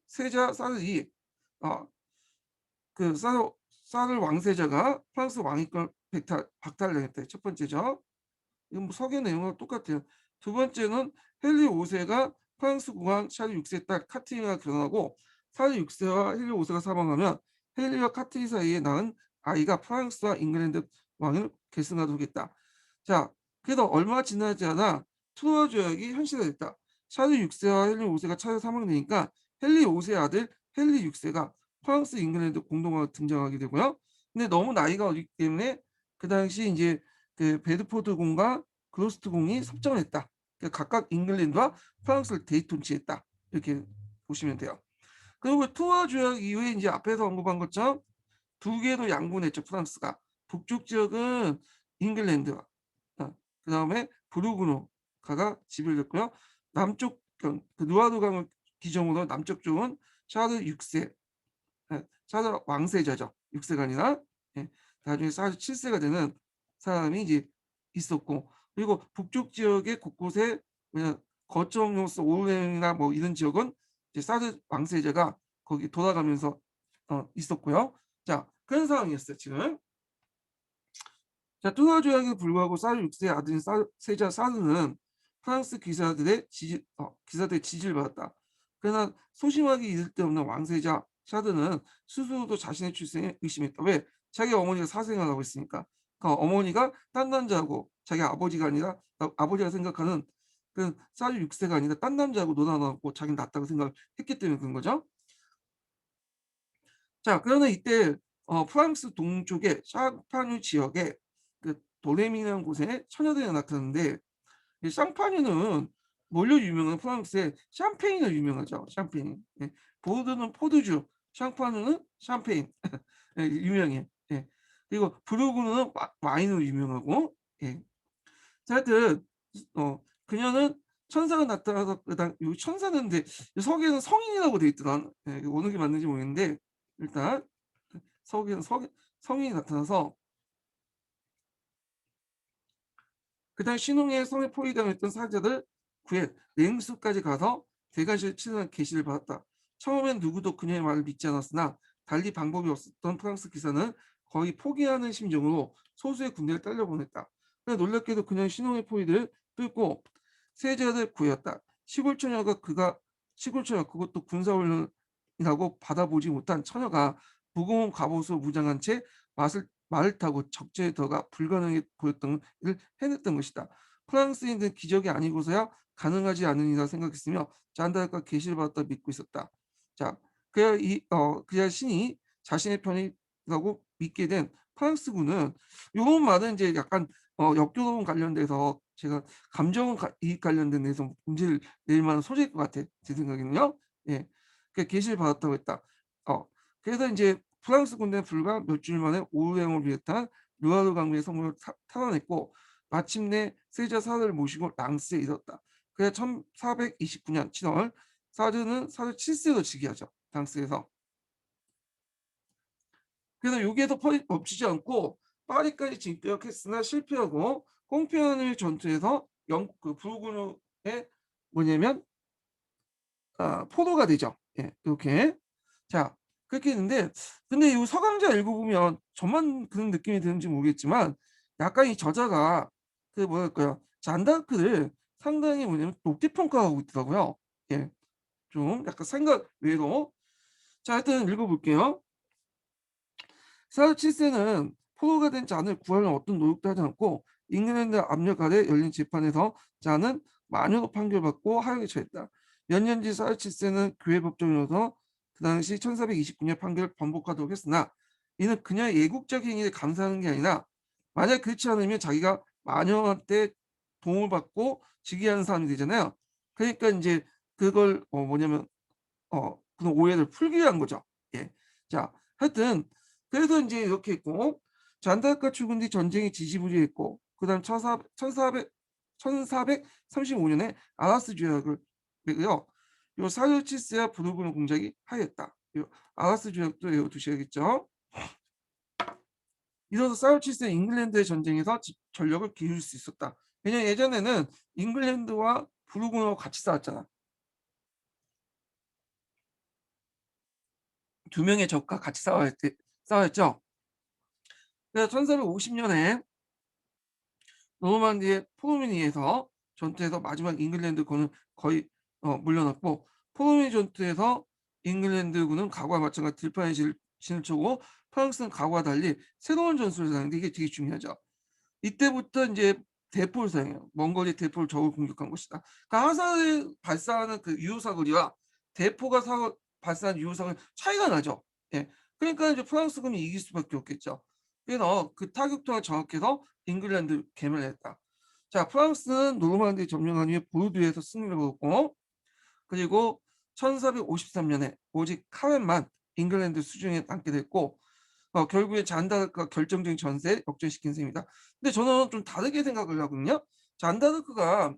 세자 사들이 그 사들 왕세자가 프랑스 왕위권 박탈당했다. 첫 번째죠. 이건 뭐 서계 내용과 똑같아요. 두 번째는 헨리 5세가 프랑스 국왕 샤르 6세 딸 카트리나가 결혼하고 샤르 6세와 헨리 5세가 사망하면 헨리와 카트리 사이에 낳은 아이가 프랑스와 잉글랜드 왕을 계승하도록 했다. 자, 그래도 얼마 지나지 않아 트로아 조약이 현실화됐다. 샤르 6세와 헨리 5세가 차례 사망되니까 헨리 5세 아들 헨리 6세가 프랑스 잉글랜드 공동왕으로 등장하게 되고요. 근데 너무 나이가 어리기 때문에 그 당시 이제 그 베드포드 공과 그로스트 공이 섭정을 했다. 그러니까 각각 잉글랜드와 프랑스를 대통치했다. 이렇게 보시면 돼요. 그리고 투어 조약 이후에 이제 앞에서 언급한 것처럼 두 개도 양분했죠. 프랑스가 북쪽 지역은 잉글랜드와 그 다음에 부르고노가가 지배됐고요. 남쪽 그 누아르 강을 기점으로 남쪽 쪽은 샤르 6세, 샤르 왕세자죠. 6세가 아니라 나중에 샤르 7세가 되는 사람이 이제 있었고, 그리고 북쪽 지역의 곳곳에 거점으로서 오르행이나 뭐 이런 지역은 이제 사드 왕세자가 거기 돌아가면서 있었고요. 자, 그런 상황이었어요 지금. 자, 투하 조약에 불구하고 사드 6세 아들인 세자 사드는 프랑스 기사들의 지지를 받았다. 그러나 소심하게 잊을 데 없는 왕세자 샤드는 스스로도 자신의 출생에 의심했다. 왜? 자기 어머니가 사생을 하고 있으니까. 그러니까 어머니가 딴 남자하고 자기 아버지가 아니라 아버지가 생각하는 그 사드 6세가 아니라 딴 남자하고 놀아나고 자기는 낫다고 생각했기 때문에 그런 거죠. 자, 그러나 이때 프랑스 동쪽의 샹파뉴 지역에 그 도레미라는 곳에 처녀들이 나타났는데, 이 샹파뉴는 뭘로 유명한? 프랑스의 샴페인으로 유명하죠. 샴페인. 예. 보르도는 포도주, 샹파뉴는 샴페인 예, 유명해. 예. 그리고 브루그는 와인으로 유명하고. 예. 자, 하여튼 그녀는 천사가 나타나서 이 천사는데 서기에는 성인이라고 돼 있더라. 예, 어느 게 맞는지 모르겠는데 일단 서기에는 성인이 나타나서 그다음 신흥의 성에 포위당했던 사자들 구해 냉수까지 가서 대관실 치는 계시를 받았다. 처음엔 누구도 그녀의 말을 믿지 않았으나 달리 방법이 없었던 프랑스 기사는 거의 포기하는 심정으로 소수의 군대를 딸려보냈다. 그러나 놀랍게도 그녀는 신흥의 포위를 뚫고 세자를 구했다. 시골 처녀 그것도 군사훈련이라고 받아보지 못한 처녀가 무거운 갑옷으로 무장한 채 말을 타고 적재에 들어가 불가능해 보였던 일을 해냈던 것이다. 프랑스인들은 기적이 아니고서야 가능하지 않으리라 생각했으며 잔다르크가 계시를 받았다 믿고 있었다. 자, 그야 신이 자신의 편이라고 믿게 된 프랑스군은 이런 말은 이제 약간 역교동 관련돼서 제가 감정이입 관련된 데서 문제를 낼 만한 소재일 것 같아. 제 생각에는요. 예, 그 계시를 받았다고 했다. 그래서 이제 프랑스 군대는 불과 몇 주일 만에 오르행을 비롯한 루아르 강변의 성문을 탈환했고 마침내 세자 사드를 모시고 랑스에 이뤘다. 그래서 1429년 7월 사드는 사드 7세로 즉위하죠. 랑스에서. 그래서 여기에도 멈추지 않고 파리까지 진격했으나 실패하고 꽁피안의 전투에서 영국 그 부르고뉴의 뭐냐면 포로가 되죠. 예, 이렇게. 자, 그렇게 했는데 근데 이 서강자 읽어보면 저만 그런 느낌이 드는지 모르겠지만 약간 이 저자가 그 뭐랄까요 잔다크를 상당히 뭐냐면 높게 평가하고 있더라고요. 예, 좀 약간 생각 외로. 자, 하여튼 읽어볼게요. 사드 7세는 포로가 된 잔을 구하려는 어떤 노력도 하지 않고 잉글랜드 압력 아래 열린 재판에서 잔은 마녀로 판결받고 하역에 처했다. 몇 년 뒤 사르치스는 교회 법정으로서 그 당시 1429년 판결을 번복하도록 했으나 이는 그녀의 예국적 행위에 감사하는 게 아니라 만약 그렇지 않으면 자기가 마녀한테 도움을 받고 즉위하는 사람이 되잖아요. 그러니까 이제 그걸 뭐냐면 그런 오해를 풀기 위한 거죠. 예. 자, 하여튼 그래서 이제 이렇게 했고 잔다르크가 죽은 뒤 전쟁이 지지부진했고 그다음 1435년에 아라스 조약을 맺고요. 요 사르치스와 부르고뉴 공작이 하였다. 요 아라스 조약도 외워두셔야겠죠. 이로써 사르치스는 잉글랜드의 전쟁에서 전력을 기울일 수 있었다. 왜냐면 예전에는 잉글랜드와 부르고뉴가 같이 싸웠잖아. 두 명의 적과 같이 싸웠죠. 그래서 1450년에 노르만디의 포르미니에서 전투에서 마지막 잉글랜드군은 거의 물러났고 포르미니 전투에서 잉글랜드군은 과거와 마찬가지 들판에 진을 치고 프랑스는 과거와 달리 새로운 전술을 사용하는데 이게 되게 중요하죠. 이때부터 이제 대포를 사용해요. 먼 거리 대포를 적을 공격한 것이다. 그러니까 화살을 발사하는 그 유효사거리와 대포가 발사하는 유효사거리 차이가 나죠. 예. 그러니까 이제 프랑스군이 이길 수밖에 없겠죠. 그래서 그 타격도가 정확해서 잉글랜드 괴멸했다. 자, 프랑스는 노르만디 점령한 후에 보르두에서 승리를 거뒀고 그리고 1453년에 오직 카렌만 잉글랜드 수중에 남게 됐고 결국에 잔다르크가 결정적인 전세에 역전시킨 셈입니다. 근데 저는 좀 다르게 생각을 하거든요. 잔다르크가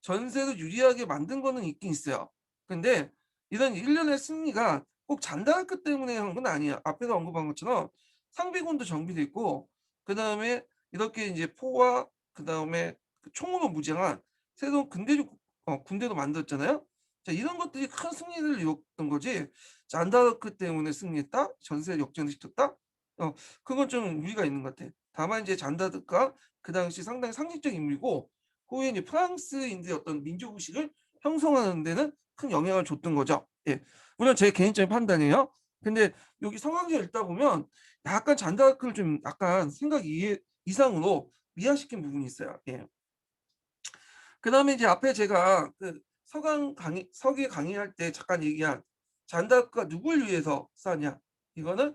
전세를 유리하게 만든 거는 있긴 있어요. 근데 이런 일련의 승리가 꼭 잔다르크 때문에 한 건 아니에요. 앞에서 언급한 것처럼 상비군도 정비돼 있고 그다음에 이렇게 이제 포와 그다음에 그 총으로 무장한 새로운 근대적 군대도 만들었잖아요. 자, 이런 것들이 큰 승리를 이뤘던 거지. 잔다르크 때문에 승리했다? 전세를 역전시켰다? 그건 좀 무리가 있는 것 같아. 다만 이제 잔다르크가 그 당시 상당히 상징적 인물이고 후에 이제 프랑스인들의 어떤 민족 의식을 형성하는 데는 큰 영향을 줬던 거죠. 예. 물론 제 개인적인 판단이에요. 근데 여기 성황제 읽다 보면 약간 잔다르크를 좀 약간 생각 이상으로 미화시킨 부분이 있어요. 예. 그다음에 이제 앞에 제가 그 서기 강의할 때 잠깐 얘기한 잔다르크가 누굴 위해서 싸냐? 이거는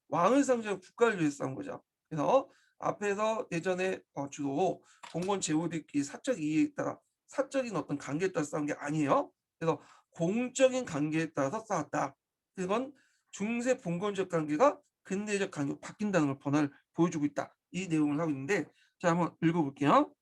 왕을 상징하는 국가를 위해서 싸운 거죠. 그래서 앞에서 예전에 주로 공건 제후들끼리 사적 이익에 따라 사적인 어떤 관계에 따라 싸운 게 아니에요. 그래서 공적인 관계에 따라서 싸웠다. 그건 중세 봉건적 관계가 근대적 관계로 바뀐다는 걸 변화를 보여주고 있다. 이 내용을 하고 있는데 자 한번 읽어볼게요.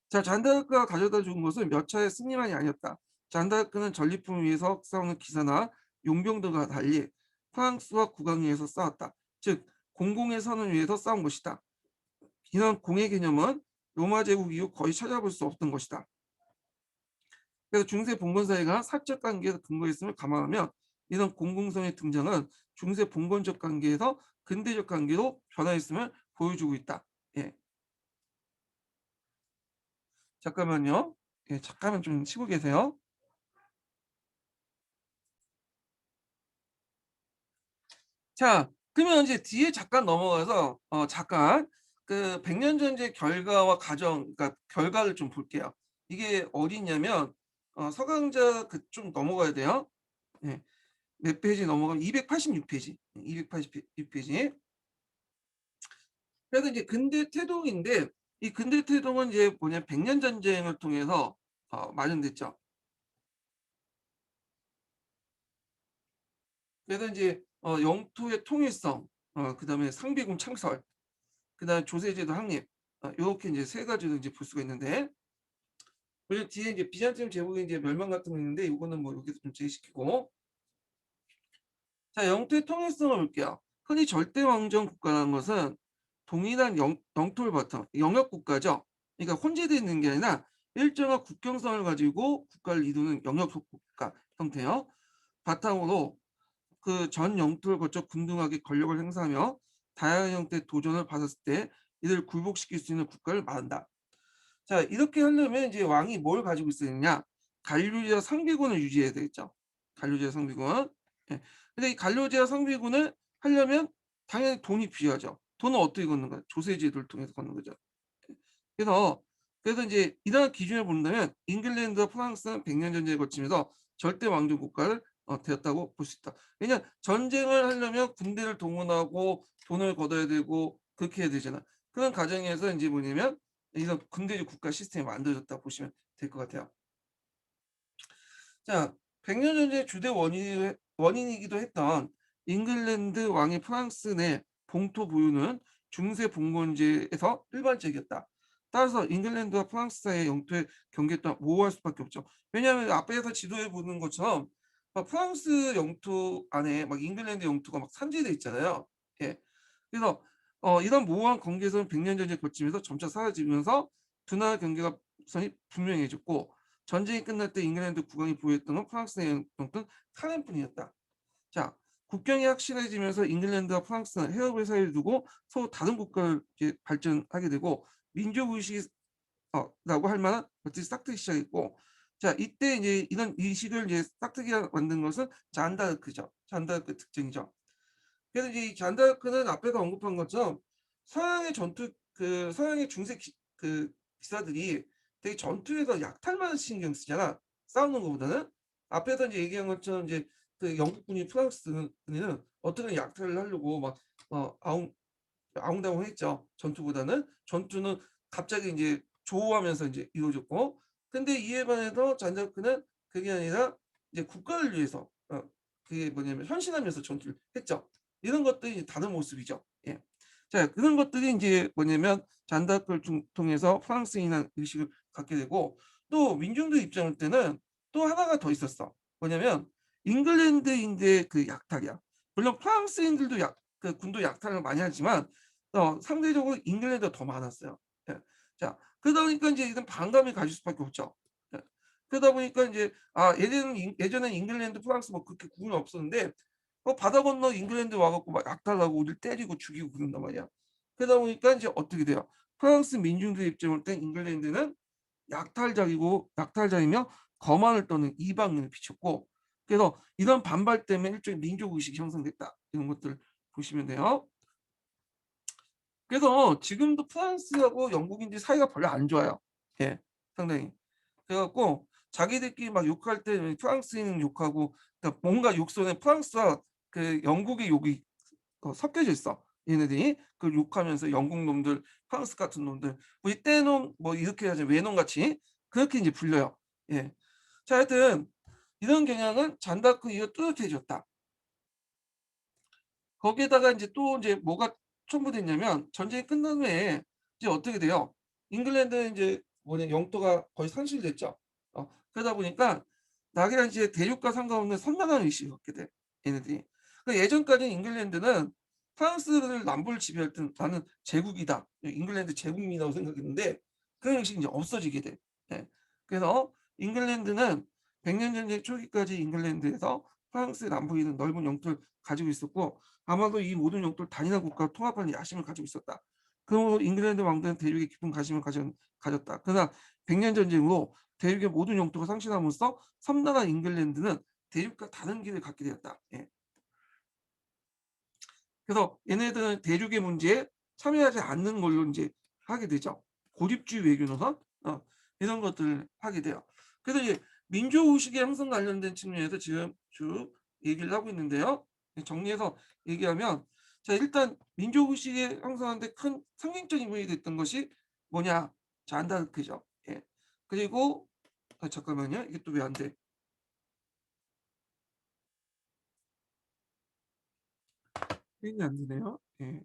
자, 잔다르크가 가져다 준 것은 몇 차례 승리만이 아니었다. 잔다르크는 전리품을 위해서 싸우는 기사나 용병들과 달리 프랑스와 국왕을 위해서 싸웠다. 즉 공공의 선을 위해서 싸운 것이다. 이런 공의 개념은 로마 제국 이후 거의 찾아볼 수 없던 것이다. 그래서 중세 봉건 사회가 사적 관계에서 근거했음을 감안하면 이런 공공성의 등장은 중세 봉건적 관계에서 근대적 관계로 변화했음을 보여주고 있다. 예. 잠깐만요. 예, 잠깐만 좀 쉬고 계세요. 자, 그러면 이제 뒤에 잠깐 넘어가서 잠깐 그 백년 전쟁 결과와 과정, 그러니까 결과를 좀 볼게요. 이게 어디 있냐면 서강자 그 좀 넘어가야 돼요. 예. 몇 페이지 넘어가면 286 페이지. 286 페이지. 그래서 이제 근대 태동인데 이 근대 태동은 이제 뭐냐 백년 전쟁을 통해서 마련됐죠. 그래서 이제 영토의 통일성, 그다음에 상비군 창설, 그다음에 조세제도 확립, 요렇게 이제 세 가지로 이제 볼 수가 있는데 그리고 뒤에 이제 비잔티움 제국의 이제 멸망 같은 거 있는데 요거는 뭐 여기서 좀 제시시키고 자 영토의 통일성을 볼게요. 흔히 절대 왕정 국가라는 것은 동일한 영토를 바탕 영역 국가죠. 그러니까 혼재되어 있는 게 아니라 일정한 국경선을 가지고 국가를 이루는 영역 국가 형태요. 바탕으로 그 전 영토를 거쳐 균등하게 권력을 행사하며 다양한 형태의 도전을 받았을 때 이를 굴복시킬 수 있는 국가를 말한다. 자, 이렇게 하려면 이제 왕이 뭘 가지고 있어야 되느냐? 관료제와 상비군을 유지해야 되겠죠. 관료제와 상비군. 예. 근데 이 관료제와 상비군을 하려면 당연히 돈이 필요하죠. 돈은 어떻게 걷는 거야? 조세제도를 통해서 걷는 거죠. 그래서 그래서 이제 이러한 기준을 본다면 잉글랜드와 프랑스는 100년 전쟁을 거치면서 절대 왕정 국가를 되었다고 볼 수 있다. 왜냐 전쟁을 하려면 군대를 동원하고 돈을 걷어야 되고 그렇게 해야 되잖아. 그런 과정에서 이제 뭐냐면 이런 군대적 국가 시스템이 만들어졌다 보시면 될 것 같아요. 자, 100년 전쟁의 주된 원인이기도 했던 잉글랜드 왕이 프랑스 내 본토 보유는 중세 봉건제에서 일반적이었다. 따라서 잉글랜드와 프랑스 사이의 영토의 경계 또한 모호할 수밖에 없죠. 왜냐하면 앞에서 지도에 보는 것처럼 막 프랑스 영토 안에 막 잉글랜드 영토가 막 산재돼 있잖아요. 예. 그래서 이런 모호한 경계선은 100년 전쟁을 거치면서 점차 사라지면서 두 나라 경계가 선이 분명해졌고 전쟁이 끝날 때 잉글랜드 국왕이 보유했던 건 프랑스의 영토는 카렌뿐이었다. 자, 국경이 확실해지면서 잉글랜드와 프랑스는 해협을 사이에 두고 서로 다른 국가를 이제 발전하게 되고 민족 의식이 라고 할 만한 것들이 싹트기 시작했고 자 이때 이제 이런 의식을 이제 싹트기가 만든 것은 잔다르크죠. 잔다르크 특징이죠. 그래서 이제 이 잔다르크는 앞에서 언급한 것처럼 서양의 전투 서양의 중세 기사들이 되게 전투에서 약탈만 신경 쓰잖아. 싸우는 것보다는 앞에서 이제 얘기한 것처럼 이제 그 영국군이 프랑스는 어떻게 약탈을 하려고 막 아웅다웅했죠. 전투보다는 전투는 갑자기 이제 조우하면서 이제 이루어졌고 근데 이에 반해서 잔다르크는 그게 아니라 이제 국가를 위해서 그게 뭐냐면 헌신하면서 전투를 했죠. 이런 것들이 다른 모습이죠. 예. 자, 그런 것들이 이제 뭐냐면 잔다르크를 통해서 프랑스인한 의식을 갖게 되고 또 민중들 입장일 때는 또 하나가 더 있었어. 뭐냐면 잉글랜드인의 그 약탈이야. 물론 프랑스인들도 그 군도 약탈을 많이 하지만 상대적으로 잉글랜드가 더 많았어요. 예. 자, 그러다 보니까 이제 이런 반감이 가질 수밖에 없죠. 예. 그러다 보니까 이제 예전엔 잉글랜드, 프랑스 뭐 그렇게 구분이 없었는데 바다 건너 잉글랜드 와 갖고 막 약탈하고 우리를 때리고 죽이고 그런단 말이야. 그러다 보니까 이제 어떻게 돼요? 프랑스 민중들 입장을 때 잉글랜드는 약탈자이며 거만을 떠는 이방인을 비췄고 그래서 이런 반발 때문에 일종의 민족 의식이 형성됐다. 이런 것들 보시면 돼요. 그래서 지금도 프랑스하고 영국인들 사이가 별로 안 좋아요. 예, 상당히. 그래갖고 자기들끼리 막 욕할 때 프랑스인은 욕하고 그러니까 뭔가 욕설에 프랑스와 그 영국의 욕이 섞여져 있어. 얘네들이 그 욕하면서 영국 놈들, 프랑스 같은 놈들, 뭐 이때는 뭐 이렇게 하자 외놈 같이 그렇게 이제 불려요. 예. 자, 하여튼 이런 경향은 잔다크 이후 뚜렷해졌다. 거기에다가 이제 또 이제 뭐가 첨부됐냐면 전쟁이 끝난 후에 이제 어떻게 돼요? 잉글랜드는 이제 뭐냐 영토가 거의 상실됐죠. 그러다 보니까 나기랑 이제 대륙과 상관없는 선명한 의식을 갖게 돼. 얘네들이. 그러니까 예전까지는 잉글랜드는 프랑스를 남부를 지배할 때 나는 제국이다. 잉글랜드 제국민이라고 생각했는데 그런 의식이 이제 없어지게 돼. 예. 그래서 잉글랜드는 100년 전쟁 초기까지 잉글랜드에서 프랑스의 남부에 있는 넓은 영토를 가지고 있었고 아마도 이 모든 영토를 단일한 국가로 통합하는 야심을 가지고 있었다. 그러므로 잉글랜드 왕들은 대륙에 깊은 관심을 가졌다. 그러나 100년 전쟁으로 대륙의 모든 영토가 상실함으로써 섬나라 잉글랜드는 대륙과 다른 길을 갖게 되었다. 예. 그래서 얘네들은 대륙의 문제에 참여하지 않는 걸로 이제 하게 되죠. 고립주의 외교 노선 이런 것들을 하게 돼요. 그래서 이제 민족의식에 항상 관련된 측면에서 지금 쭉 얘기를 하고 있는데요. 정리해서 얘기하면 자 일단 민족의식에 형성하는데 큰 상징적인 부분이 됐던 것이 뭐냐? 잔다르크죠. 예. 그리고 잠깐만요. 이게 또 왜 안 돼? 표현이 안 되네요. 예.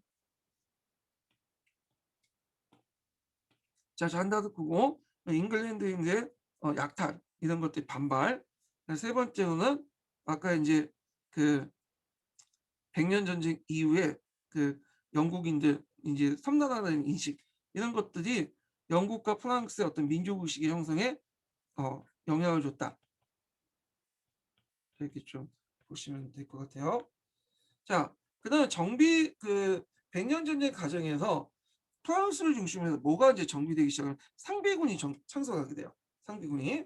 자 잔다르크고 잉글랜드인의 약탈 이런 것들 반발. 세 번째로는 아까 인제 그 100년 전쟁 이후에 그 영국인들 인제 섬나라라는 인식 이런 것들이 영국과 프랑스의 어떤 민족 의식의 형성에 영향을 줬다. 이렇게 좀 보시면 될 것 같아요. 자, 그다음에 정비 100년 전쟁 과정에서 프랑스를 중심으로 해서 뭐가 이제 정비되기 시작하면 상비군이 창설하게 돼요. 상비군이.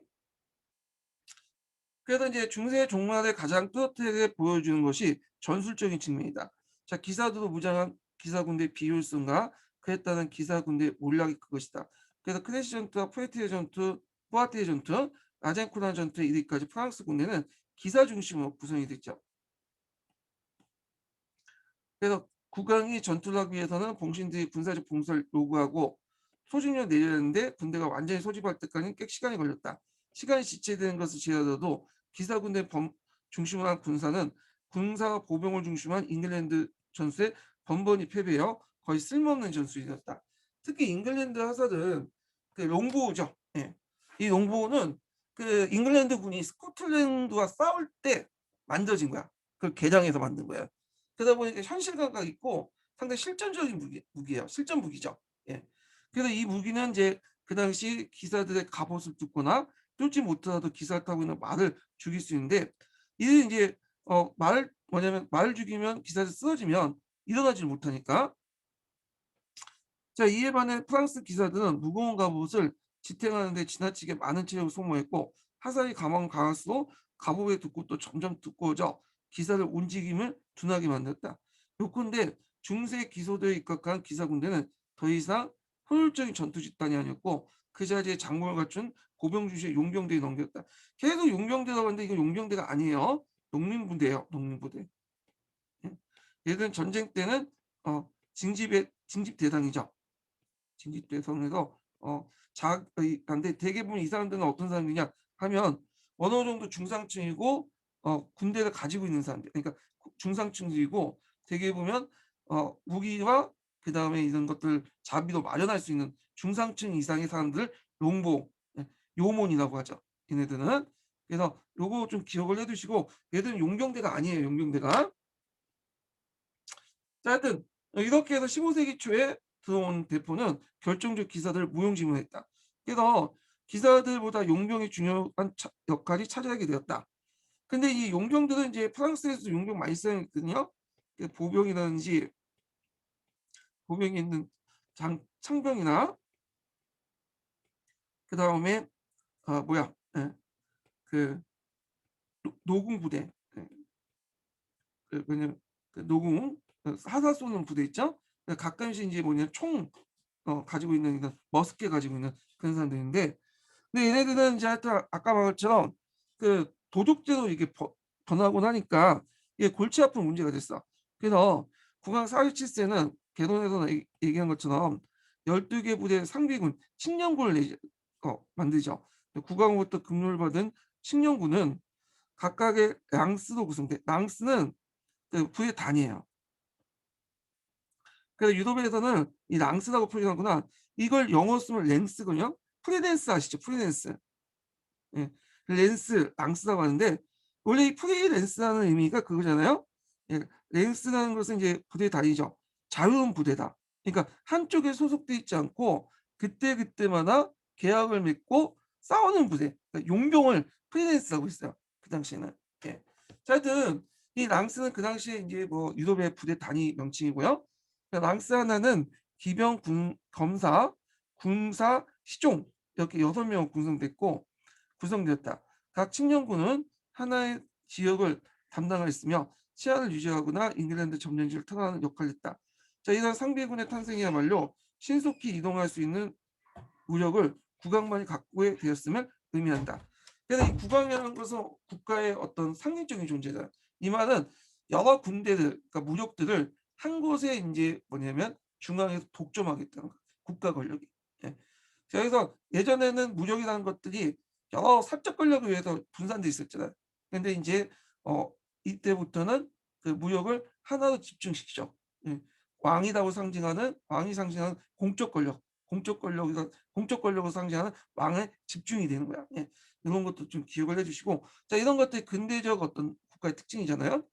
그래서 이제 중세 종말에 가장 뚜렷하게 보여주는 것이 전술적인 측면이다. 자, 기사도로 무장한 기사 군대 비효율성과 그에 따른 기사 군대 몰락이 그것이다. 그래서 크레시 전투와 포에티에 전투, 포아티에 전투, 아젠코난 전투에 이르기까지 프랑스 군대는 기사 중심으로 구성이 됐죠. 그래서 국왕이 전투를 하기 위해서는 봉신들이 군사적 봉사를 요구하고 소집령을 내려야 하는데 군대가 완전히 소집할 때까지는 꽤 시간이 걸렸다. 시간이 지체되는 것을 제외하고도 기사군대 중심으로 한 군사는 군사와 보병을 중심으로 한 잉글랜드 전투에 번번이 패배하여 거의 쓸모없는 전술이었다. 특히 잉글랜드 하사들은 그 롱보우죠. 예. 이 롱보우는 그 잉글랜드 군이 스코틀랜드와 싸울 때 만들어진 거야. 그걸 개량해서 만든 거야. 그러다 보니까 현실 감각 있고 상당히 실전적인 무기예요. 실전 무기죠. 예. 그래서 이 무기는 이제 그 당시 기사들의 갑옷을 뚫거나 뚫지 못하더라도 기사를 타고 있는 말을 죽일 수 있는데 이는 이제 말을 뭐냐면 말을 죽이면 기사들 쓰러지면 일어나지를 못하니까 자 이에 반해 프랑스 기사들은 무거운 갑옷을 지탱하는 데 지나치게 많은 체력을 소모했고 화살이 가면 갈수록 갑옷의 두께도 점점 두꺼워져 기사를 움직임을 둔하게 만들었다. 요컨대 중세 기소대에 입각한 기사 군대는 더 이상 효율적인 전투 집단이 아니었고 그 자리에 장군을 갖춘 보병 주시의 용병대에 넘겼다. 계속 용병대라고 하는데 이건 용병대가 아니에요. 농민부대예요. 농민부대. 예. 얘들은 전쟁 때는 징집대상이죠. 징집대상에서 근데 대개 보면 이 사람들은 어떤 사람들이냐 하면 어느 정도 중상층이고 군대를 가지고 있는 사람들. 그러니까 중상층이고 대개 보면 무기와 그다음에 이런 것들 자비도 마련할 수 있는 중상층 이상의 사람들을 용보, 예, 요몬이라고 하죠. 얘네들은. 그래서 요거 좀 기억을 해 두시고 얘들은 용병대가 아니에요. 용병대가. 자, 하여튼 이렇게 해서 15세기 초에 들어온 대포는 결정적 기사들을 무용지물했다. 그래서 기사들보다 용병이 중요한 역할이 차지하게 되었다. 근데 이 용병들은 이제 프랑스에서 용병 많이 사용했거든요. 보병이라든지 보병이 있는 창병이나 그 다음에 뭐야, 예, 그 노궁 부대, 예, 왜냐면 그 노궁 하사 쏘는 부대 있죠. 가끔씩 이제 뭐냐 총 가지고 있는 머스켓 가지고 있는 그런 사람들인데 근데 얘네들은 이제 하여튼 아까 말한 것처럼 그 도둑제로 이게 변하고 나니까 이게 골치 아픈 문제가 됐어. 그래서 국왕 47세는 개론에서 얘기한 것처럼 12개 부대 상비군 칙령군을 만들죠. 국왕으로부터 급료를 받은 칙령군은 각각의 랑스로 구성돼. 랑스는 그 부의 단위예요. 그래서 유럽에서는 이 랑스라고 표현하구나. 이걸 영어 쓰면 랭스거든요. 프리랜스 아시죠? 프리랜스. 예. 랜스, 랑스라고 하는데 원래 이 프리랜스라는 의미가 그거잖아요. 예. 랜스라는 것은 이제 부대 단위죠. 자유로운 부대다. 그러니까 한쪽에 소속돼 있지 않고 그때그때마다 계약을 맺고 싸우는 부대. 그러니까 용병을 프리랜스라고 했어요. 그 당시에는. 예. 자, 하여튼 이 랑스는 그 당시에 이제 뭐 유럽의 부대 단위 명칭이고요. 랑스 하나는 기병, 검사, 군사, 시종 이렇게 6명 구성되었다. 각 칙령군은 하나의 지역을 담당하였으며 치안을 유지하거나 잉글랜드 점령지를 터하는 역할을 했다. 자, 이런 상비군의 탄생이야말로 신속히 이동할 수 있는 무력을 국왕만이 갖고 되었음을 의미한다. 그래서 이 국왕이라는 것은 국가의 어떤 상징적인 존재다. 이 말은 여러 군대들, 그러니까 무력들을 한 곳에 이제 뭐냐면 중앙에서 독점하겠다는 거예요. 국가 권력이. 예. 그래서 예전에는 무력이라는 것들이 여러 사적 권력을 위해서 분산돼 있었잖아요. 근데 이제 이때부터는 그 무력을 하나로 집중시키죠. 예. 왕이 상징하는 공적 권력을 상징하는 왕의 집중이 되는 거야. 예. 이런 것도 좀 기억을 해주시고, 자 이런 것들이 근대적 어떤 국가의 특징이잖아요.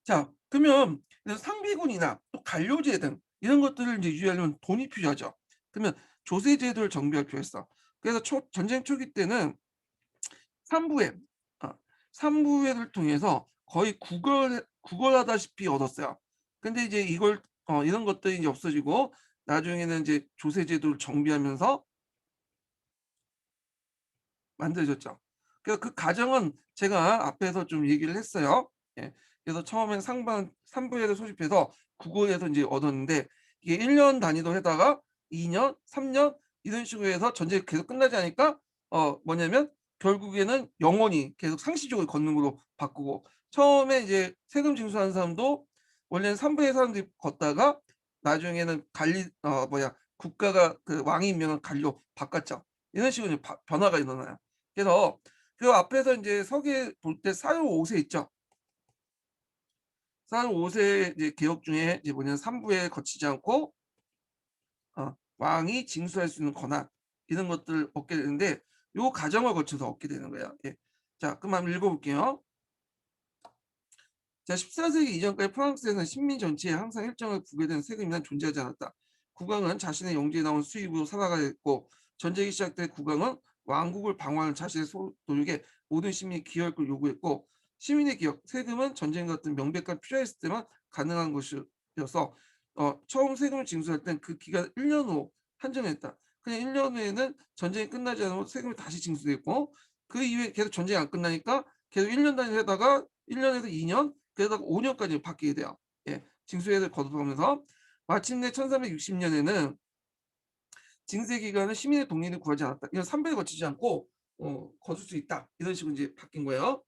자, 그러면 상비군이나 또 관료제 등 이런 것들을 이제 유지하려면 돈이 필요하죠. 그러면 조세제도를 정비할 필요했어. 그래서 전쟁 초기 때는 삼부회, 어, 삼부회를 통해서 거의 구걸하다시피 얻었어요. 근데 이제 이런 것들이 이제 없어지고 나중에는 이제 조세제도를 정비하면서 만들어졌죠. 그래서 그 과정은 제가 앞에서 좀 얘기를 했어요. 예. 그래서 처음엔 상반 3부에서 소집해서 국어에서 이제 얻었는데 이게 1년 단위로 해다가 2년, 3년 이런 식으로 해서 전쟁이 계속 끝나지 않으니까 뭐냐면 결국에는 영원히 계속 상시적으로 걷는 걸로 바꾸고 처음에 이제 세금 징수하는 사람도 원래는 3부의 사람들이 걷다가 나중에는 관리 국가가 그 왕이 임명한 관리로 바꿨죠. 이런 식으로 이제 변화가 일어나요. 그래서 그 앞에서 인제 서기에 볼 때 사유 5세 있죠. 사유 5세 이제 개혁 중에 이제 뭐냐면 3 부에 거치지 않고 왕이 징수할 수 있는 권한 이런 것들을 얻게 되는데 요 과정을 거쳐서 얻게 되는 거예요. 예. 자 그럼 한번 읽어 볼게요. 자 14세기 이전까지 프랑스에서는 식민 전체에 항상 일정을 부과되는 세금이란 존재하지 않았다. 국왕은 자신의 영지에 나온 수입으로 살아가야 했고 전쟁이 시작돼 국왕은 왕국을 방어하는 자신의 노력에 모든 시민이 기여할 걸 요구했고 시민의 기여, 세금은 전쟁 같은 명백한 필요했을 때만 가능한 것이어서 처음 세금을 징수할 땐 그 기간 1년으로 한정했다. 그냥 1년 후에는 전쟁이 끝나지 않으면 세금이 다시 징수됐고 그 이후에 계속 전쟁이 안 끝나니까 계속 1년 단위로 하다가 1년에서 2년 그러다가 5년까지 바뀌게 돼요. 예. 징수액을 거듭하면서 마침내 1360년에는 징세 기간은 시민의 동의를 구하지 않았다. 이건 300을 거치지 않고 거둘 수 있다. 이런 식으로 이제 바뀐 거예요.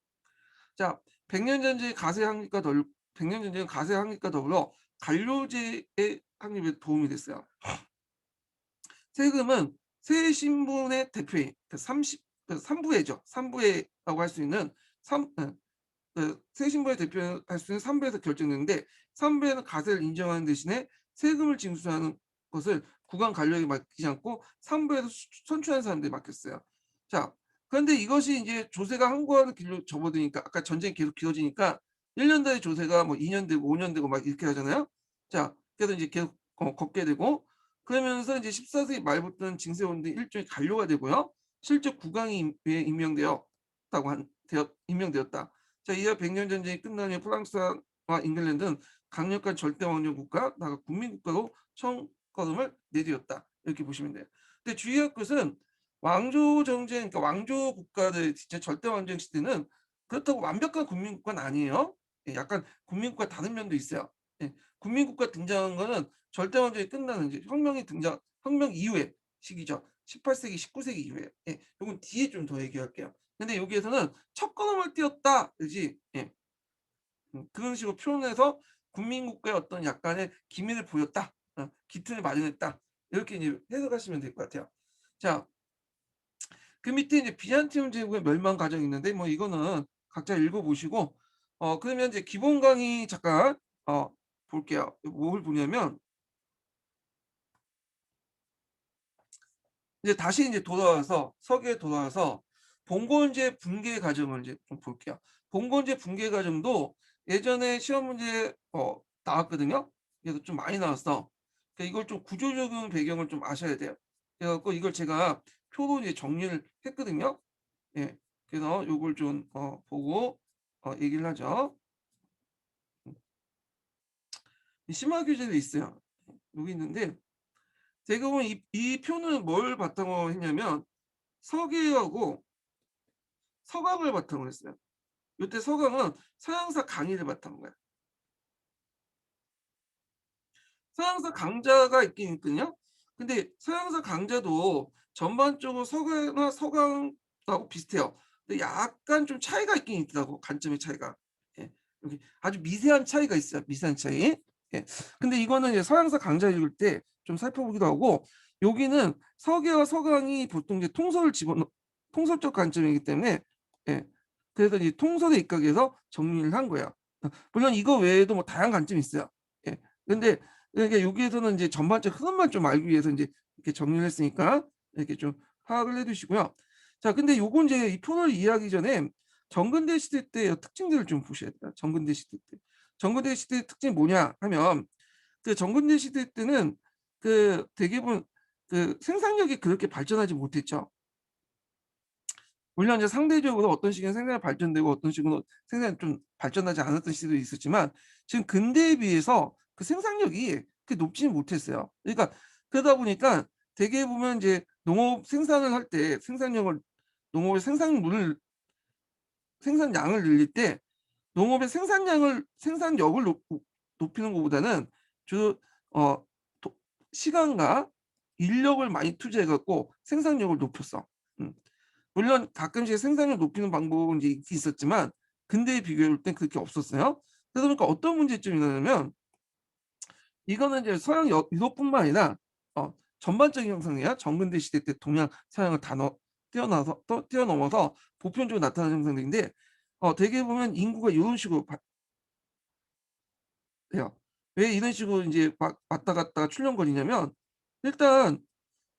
자, 100년 전쟁의 가세 확립과 더불 100년 전쟁은 가세 확립과 더불어 관료제의 확립에 도움이 됐어요. 세금은 새 신분의 대표인 그 3부회죠. 3부회라고 할 수 있는 3 새 신분의 대표할 수 있는 3부에서 결정되는데 3부에는 가세를 인정하는 대신에 세금을 징수하는 것을 국왕 관료에게 맡기지 않고 3부에서 선출하는 사람들이 맡겼어요. 자, 그런데 이것이 이제 조세가 항거하는 길로 접어드니까 아까 전쟁이 계속 길어지니까 1년 단위 조세가 뭐 2년 되고 5년 되고 막 이렇게 하잖아요. 자, 그래서 이제 계속 걷게 되고 그러면서 이제 14세기 말부터는 징세원들이 일종의 관료가 되고요. 실제 국왕이 임명되었다고 임명되었다. 자, 이어 100년 전쟁이 끝난 후에 프랑스와 잉글랜드는 강력한 절대 왕정 국가, 나아가 국민 국가로 첫걸음을 내디뎠다. 이렇게 보시면 돼요. 근데 주의할 것은 왕조 정쟁, 그러니까 왕조 국가들 진짜 절대 왕정 시대는 그렇다고 완벽한 국민 국가는 아니에요. 예, 약간 국민 국가 다른 면도 있어요. 예, 국민 국가 등장한 거는 절대 왕정이 끝나는 이제 혁명 이후의 시기죠. 18세기, 19세기 이후에. 예, 요건 뒤에 좀 더 얘기할게요. 근데 여기에서는 첫걸음을 띄었다. 그지? 예. 그런 식으로 표현해서 국민국가의 어떤 약간의 기미를 보였다. 기틀을 마련했다. 이렇게 이제 해석하시면 될 것 같아요. 자, 그 밑에 이제 비잔티움 제국의 멸망 과정이 있는데 뭐 이거는 각자 읽어 보시고 그러면 이제 기본 강의 잠깐 볼게요. 뭘 보냐면 이제 다시 이제 돌아와서 서기에 돌아와서 봉건제 붕괴 과정을 이제 좀 볼게요. 봉건제 붕괴 과정도 예전에 시험 문제에 나왔거든요. 그래서 좀 많이 나왔어. 그러니까 이걸 좀 구조적인 배경을 좀 아셔야 돼요. 그래 갖고 이걸 제가 표로 이제 정리를 했거든요. 예. 그래서 요걸 좀 보고 얘기를 하죠. 이 심화 규제도 있어요. 여기 있는데 제가 보면 이 표는 뭘 바탕으로 했냐면 서기하고 서강을 바탕으로 했어요. 요때 서강은 서양사 강의를 바탕으로 해요. 서양사 강자가 있긴 있거든요. 근데 서양사 강자도 전반적으로 서가나 서강하고 비슷해요. 근데 약간 좀 차이가 있긴 있더라고, 관점의 차이가. 예. 여기 아주 미세한 차이가 있어요. 미세한 차이. 예. 근데 이거는 이제 서양사 강좌 읽을 때 좀 살펴보기도 하고 여기는 서계와 서강이 보통 이제 통설을 집어넣 통설적 관점이기 때문에 예. 그래서 이 통설에 입각해서 정리를 한 거예요. 물론 이거 외에도 뭐 다양한 관점이 있어요. 예. 근데 그러니까 여기에서는 이제 전반적 흐름만 좀 알기 위해서 이제 이렇게 정리를 했으니까 이렇게 좀 파악을 해 두시고요. 자 근데 요건 이제 이 표를 이해하기 전에 정근대 시대 때의 특징들을 좀 보셔야 돼요. 정근대 시대 때. 정근대 시대의 특징이 뭐냐 하면 그 정근대 시대 때는 그 대개분 그 생산력이 그렇게 발전하지 못했죠. 물론 이제 상대적으로 어떤 시기는 생산이 발전되고 어떤 시기는 생산이 좀 발전하지 않았던 시기도 있었지만 지금 근대에 비해서 그 생산력이 그렇게 높지는 못했어요. 그러니까 그러다 보니까 대개 보면 이제 농업 생산을 할 때 생산량을 농업의 생산물을 생산량을 늘릴 때 농업의 생산력을 높이는 것보다는 주로 어 도 시간과 인력을 많이 투자해 갖고 생산력을 높였어. 음. 물론 가끔씩 생산력 높이는 방법은 이제 있긴 있었지만 근대에 비교해 볼 땐 그렇게 없었어요. 그러다 보니까 어떤 문제점이 나냐면 이거는 이제 서양 유럽뿐만 아니라 전반적인 형상이야. 정근대 시대 때 동양 서양을 다 뛰어넘어서 보편적으로 나타나는 형상들인데 대개 보면 인구가 요런 식으로 돼요. 왜 이런 식으로 인제 막 왔다 갔다 출렁거리냐면 일단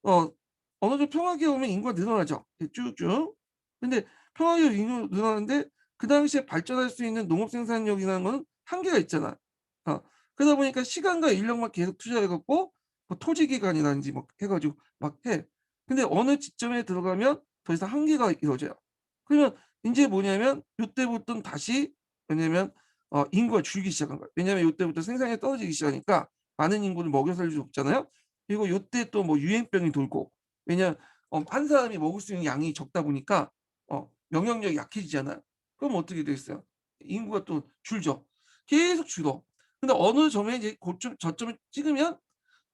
어 어느 정도 평화기에 오면 인구가 늘어나죠. 이 쭉쭉. 근데 평화기에 인구가 늘어나는데 그 당시에 발전할 수 있는 농업 생산력이라는 거는 한계가 있잖아. 어 그러다 보니까 시간과 인력만 계속 투자해 갖고 뭐 토지 기간이라든지 뭐 해 가지고 막 해. 근데 어느 지점에 들어가면 더 이상 한계가 이루어져요. 그러면 인제 뭐냐면 요때부터는 다시 왜냐면 인구가 줄기 시작한 거예요. 왜냐하면 요때부터 생산량이 떨어지기 시작하니까 많은 인구를 먹여 살릴 수 없잖아요. 그리고 요때 또 뭐 유행병이 돌고 왜냐면 한 사람이 먹을 수 있는 양이 적다 보니까 면역력이 약해지잖아요. 그럼 어떻게 되겠어요? 인구가 또 줄죠. 계속 줄어. 근데 어느 점에 이제 고점 저점을 찍으면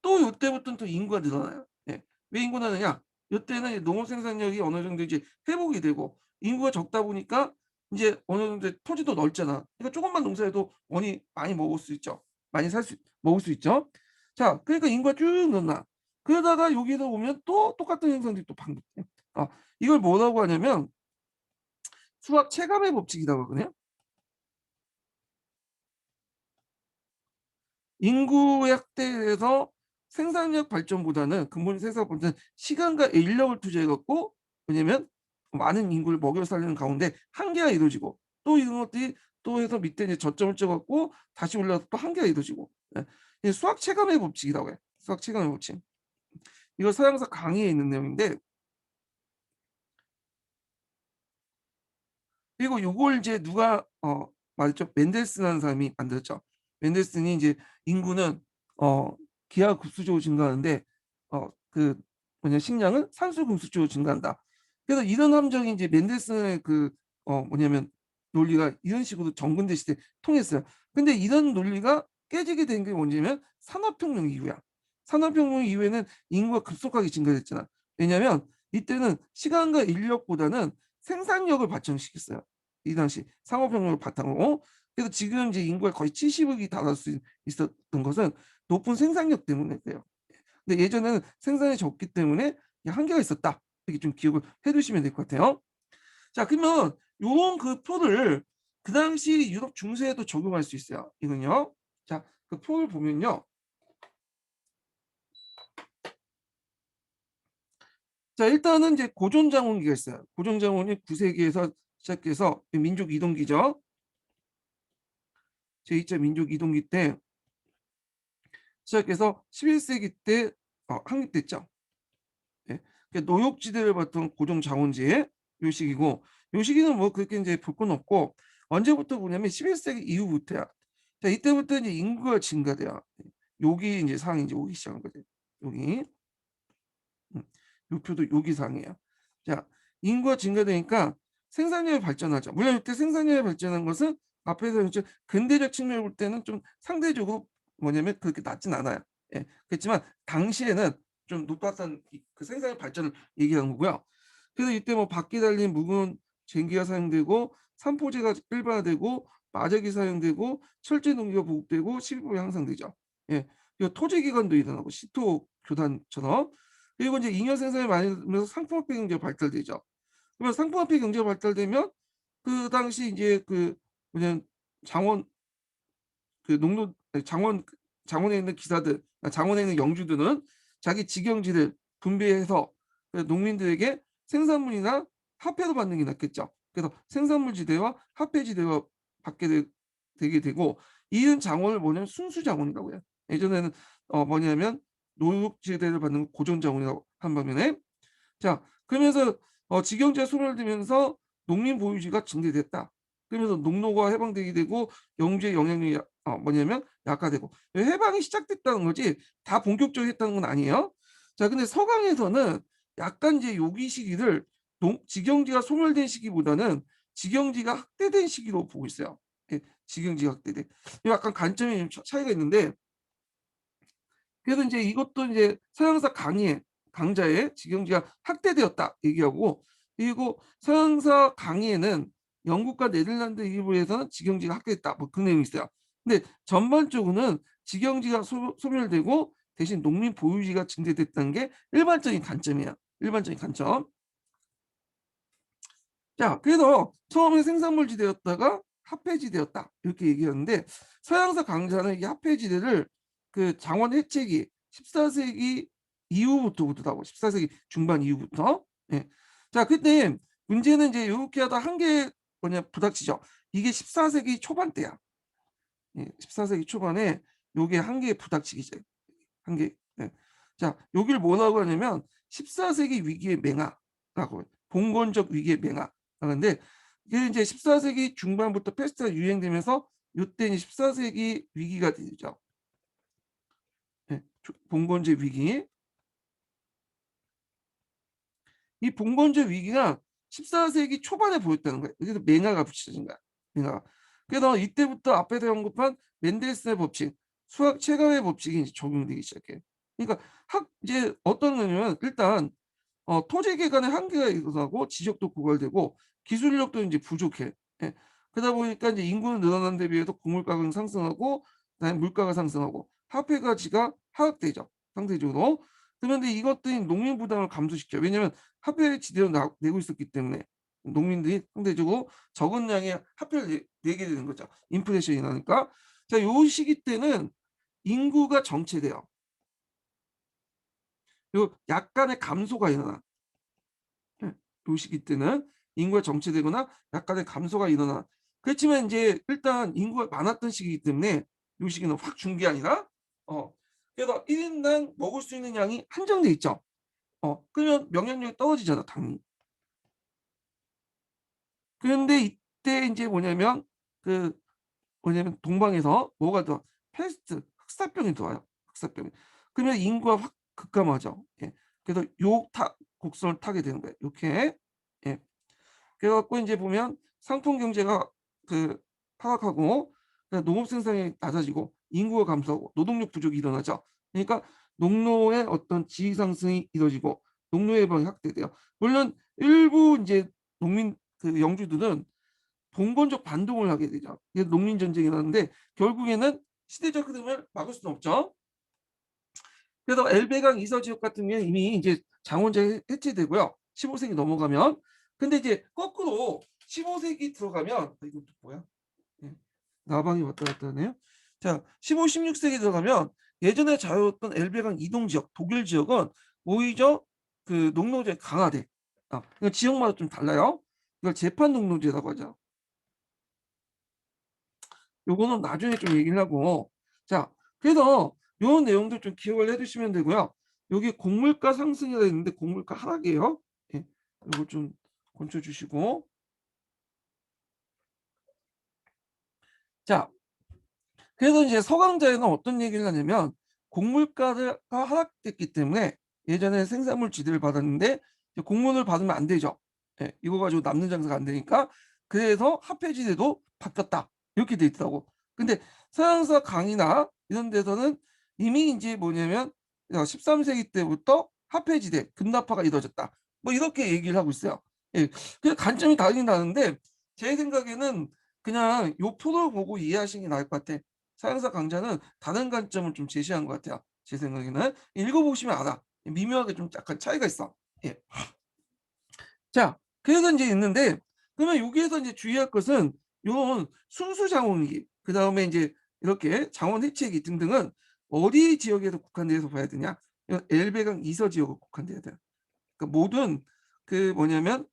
또 요때부터는 또 인구가 늘어나요. 예. 왜 인구가 느냐? 요때는 농업 생산력이 어느 정도 이제 회복이 되고 인구가 적다 보니까 인제 어느 정도 토지도 넓잖아. 그러니까 쪼금만 농사해도 많이 먹을 수 있죠. 많이 먹을 수 있죠. 자 그러니까 인구가 쭉 늘어나. 그러다가 여기서 보면 또 똑같은 현상들이 또 반복돼. 어 이걸 뭐라고 하냐면 수학 체감의 법칙이라고 하거든요. 인구의 확대에서 생산력 발전보다는 근본 생산보다는 시간과 인력을 투자해 갖고 왜냐면 많은 인구를 먹여 살리는 가운데 한계가 이루어지고 또 이런 것들이 또 해서 밑에 이제 저점을 찍어 갖고 다시 올라가서 또 한계가 이루어지고 예. 이 수학 체감의 법칙이라고 해요. 수학 체감의 법칙. 이거 서양사 강의에 있는 내용인데 그리고 요걸 이제 누가 말했죠? 맨델스라는 사람이 만들었죠. 맨델슨이 이제 인구는 어 기하급수적으로 증가하는데 그 뭐냐 식량은 산수금수적으로 증가한다. 그래서 이런 함정이 이제 맨델슨의 그 뭐냐면 논리가 이런 식으로 정근대 시대에 통했어요. 근데 이런 논리가 깨지게 된 게 뭐냐면 산업혁명 이후야. 산업혁명 이후에는 인구가 급속하게 증가했잖아. 왜냐하면 이때는 시간과 인력보다는 생산력을 발전시켰어요. 이 당시 상업혁명을 바탕으로. 그래서 지금 이제 인구가 거의 70억이 달할 수 있었던 것은 높은 생산력 때문에 그래요. 근데 예전에는 생산이 적기 때문에 이 한계가 있었다. 이렇게 좀 기억을 해 두시면 될 것 같아요. 자 그러면 요런 그 표를 그 당시 유럽 중세에도 적용할 수 있어요. 이건요. 자 그 표를 보면요. 자 일단은 이제 고존장원기가 있어요. 고존장원이 9 세기에서 시작해서 민족 이동기죠. 제2차 민족 이동기 때 시작해서 11 세기 때 확립됐죠. 예. 그 노역지대를 봤던 고종 장원지의 요 시기고 요 시기는 뭐 그렇게 인제 볼 건 없고 언제부터 보냐면 11 세기 이후부터야. 자 이때부터 이제 인구가 증가돼요. 요기 인제 상이 인제 오기 시작한 거죠. 여기. 음. 요 표도 여기 상이에요. 자 인구가 증가되니까 생산력이 발전하죠. 물론 이때 생산력이 발전한 것은 앞에서 이제 근대적 측면을 볼 때는 좀 상대적으로 뭐냐면 그렇게 낮진 않아요. 예. 그렇지만 당시에는 좀 높았던 그 생산력 발전을 얘기하는 거고요. 그래서 이때 뭐 바퀴 달린 묵은 쟁기가 사용되고 산포제가 일반화되고 마적이 사용되고 철제 농기가 보급되고 식민법이 향상되죠. 예. 그리고 토지 기관도 일어나고 시토 교단처럼 그리고 인제 잉여 생산이 많이 늘면서 상품화폐 경제가 발달되죠. 그러면 상품화폐 경제가 발달되면 그 당시 인제 그 뭐냐면 장원 그 농노 장원에 있는 기사들 장원에 있는 영주들은 자기 직영지를 분배해서 그 농민들에게 생산물이나 화폐로 받는 게 낫겠죠. 그래서 생산물 지대와 화폐 지대가 받게 되게 되고 이은 장원을 뭐냐면 순수장원이라고 해요. 예전에는 뭐냐면 노역지대를 받는 고존장원이라고 한 반면에 자 그러면서 직영제가 소멸되면서 농민 보유지가 증대됐다. 그러면서 농노가 해방되게 되고 영주의 영향력이 뭐냐면 약화되고 해방이 시작됐다는 거지 다 본격적으로 했다는 건 아니에요. 자 근데 서강에서는 약간 이제 요기 시기를 농 직영지가 소멸된 시기보다는 직영지가 확대된 시기로 보고 있어요. 예, 직영지가 확대돼. 약간 관점이 좀 차이가 있는데 그래서 인제 이것도 인제 서양사 강자의 직영지가 확대되었다 얘기하고 그리고 서양사 강의에는 영국과 네덜란드 일부에서는 직영지가 확대됐다. 뭐 그 내용이 있어요. 근데 전반적으로는 직영지가 소멸되고 대신 농민 보유지가 증대됐다는 게 일반적인 관점이에요. 일반적인 관점. 자, 그래서 처음에 생산물지대였다가 화폐지대였다 이렇게 얘기했는데 서양사 강자는 이 화폐지대를 그 장원 해체기 14세기 이후부터라고 14세기 중반 이후부터. 예. 자, 근데 문제는 이제 이렇게 하다 한계 뭐냐 부닥치죠. 이게 14세기 초반 때야. 예, 14세기 초반에 요게 한계에 부닥치기 한계. 예. 자, 여기를 뭐라고 하냐면 14세기 위기의 맹화라고 해요. 봉건적 위기의 맹화. 그런데 이게 이제 14세기 중반부터 패스트가 유행되면서 요때 이제 14세기 위기가 되죠. 예. 봉건적 위기. 이 봉건적 위기가 14세기 초반에 보였다는 거예요. 그래서 맹화가 붙여진 거야. 맹화가. 그래서 이때부터 앞에서 언급한 맨델스의 법칙, 수학 체감의 법칙이 이제 적용되기 시작해요. 그러니까 이제 어떤 거냐면 일단 토지 개간의 한계가 일어나고 지적도 고갈되고 기술력도 이제 부족해. 예. 그러다 보니까 이제 인구는 늘어나는 데 비해서 곡물 가격은 상승하고 그다음에 물가가 상승하고 화폐 가치가 하락되죠. 상대적으로. 그런데 이것들이 농민 부담을 감소시켜요. 왜냐하면 화폐를 제대로 내고 있었기 때문에 농민들이 상대적으로 적은 양의 화폐를 내게 되는 거죠. 인플레이션이 나니까. 자, 요 시기 때는 인구가 정체돼요. 그리고 약간의 감소가 일어나. 예. 요 시기 때는 인구가 정체되거나 약간의 감소가 일어나. 그렇지만 인제 일단 인구가 많았던 시기이기 때문에 요 시기는 확 준 게 아니라 그래서 1 인당 먹을 수 있는 양이 한정돼 있죠. 그러면 영향력이 떨어지잖아 당연히. 그런데 이때 인제 뭐냐면 그 동방에서 뭐가 더 패스트 흑사병이 들어와요, 흑사병이. 그러면 인구가 확 급감하죠. 예. 그래서 요 곡선을 타게 되는 거예요. 요렇게. 예. 그래 갖고 인제 보면 상품 경제가 그 하락하고 농업 생산이 낮아지고 인구가 감소하고 노동력 부족이 일어나죠. 그러니까 농노의 어떤 지위 상승이 이루어지고 농노 해방이 확대돼요. 물론 일부 인제 농민 그 영주들은 봉건적 반동을 하게 되죠. 이게 농민 전쟁이 일어나는데 결국에는 시대적 흐름을 막을 수는 없죠. 그래서 엘베강 이서 지역 같은 경우에는 이미 이제 장원제 해체되고요. 15 세기 넘어가면. 근데 이제 거꾸로 15 세기 들어가면 이것도 뭐야? 예. 나방이 왔다 갔다 하네요. 자, 15, 16 세기 들어가면 예전에 자유롭던 엘베강 이동 지역, 독일 지역은 오히려 그 농노제 강화돼. 이거 지역마다 좀 달라요. 이걸 재판 농노제라고 하죠. 요거는 나중에 좀 얘기를 하고. 자, 그래서 요런 내용들 좀 기억을 해 두시면 되고요. 여기 곡물가 상승이라 했는데 곡물가 하락이에요. 예. 요거 좀 건쳐 주시고. 자, 그래서 이제 서강자에는 어떤 얘기를 하냐면 곡물가가 하락됐기 때문에 예전에 생산물 지대를 받았는데 이제 곡물을 받으면 안 되죠. 예. 이거 가지고 남는 장사가 안 되니까 그래서 화폐 지대도 바뀌었다. 이렇게 돼 있더라고. 근데 서양사 강의나 이런 데서는 이미 인제 뭐냐면 13 세기 때부터 화폐 지대 급납화가 이루어졌다. 뭐 이렇게 얘기를 하고 있어요. 예. 그 관점이 다르긴 다른데 제 생각에는 그냥 요 표를 보고 이해하시는 게 나을 것 같아. 서양사 강자는 다른 관점을 좀 제시한 것 같아요. 제 생각에는. 읽어 보시면 알아. 미묘하게 좀 약간 차이가 있어. 예. 자, 그래서 인제 있는데 그러면 여기에서 인제 주의할 것은 요런 순수 장원기 그다음에 인제 이렇게 장원 해체기 등등은 어디 지역에서 국한돼서 봐야 되냐? 이건 엘베강 이서 지역에 국한돼야 돼요. 그러니까 모든 그 뭐냐면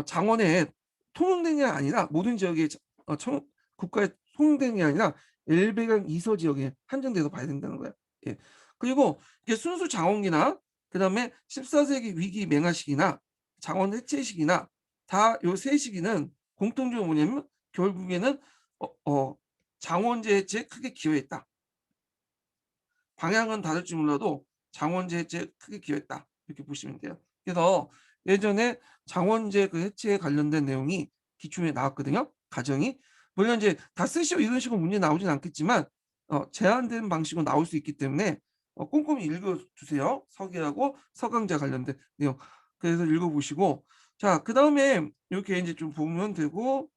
장원에 통용되는 게 아니라 모든 지역의 자 청 국가에 통용되는 게 아니라 엘베강 이서 지역에 한정돼서 봐야 된다는 거예요. 예. 그리고 이게 순수 장원기나 그다음에 14 세기 위기 맹화 시기나 장원 해체 시기나 다 요 세 시기는 공통점이 뭐냐면 결국에는 어 어 장원제 해체에 크게 기여했다. 방향은 다를지 몰라도 장원제 해체에 크게 기여했다. 이렇게 보시면 돼요. 그래서 예전에 장원제 그 해체에 관련된 내용이 기출에 나왔거든요. 가정이. 물론 이제 다 쓰시고 이런 식으로 문제 나오진 않겠지만 제한된 방식으로 나올 수 있기 때문에 꼼꼼히 읽어 주세요. 석유하고 서강제 관련된 내용. 그래서 읽어 보시고 자 그다음에 이렇게 인제 좀 보면 되고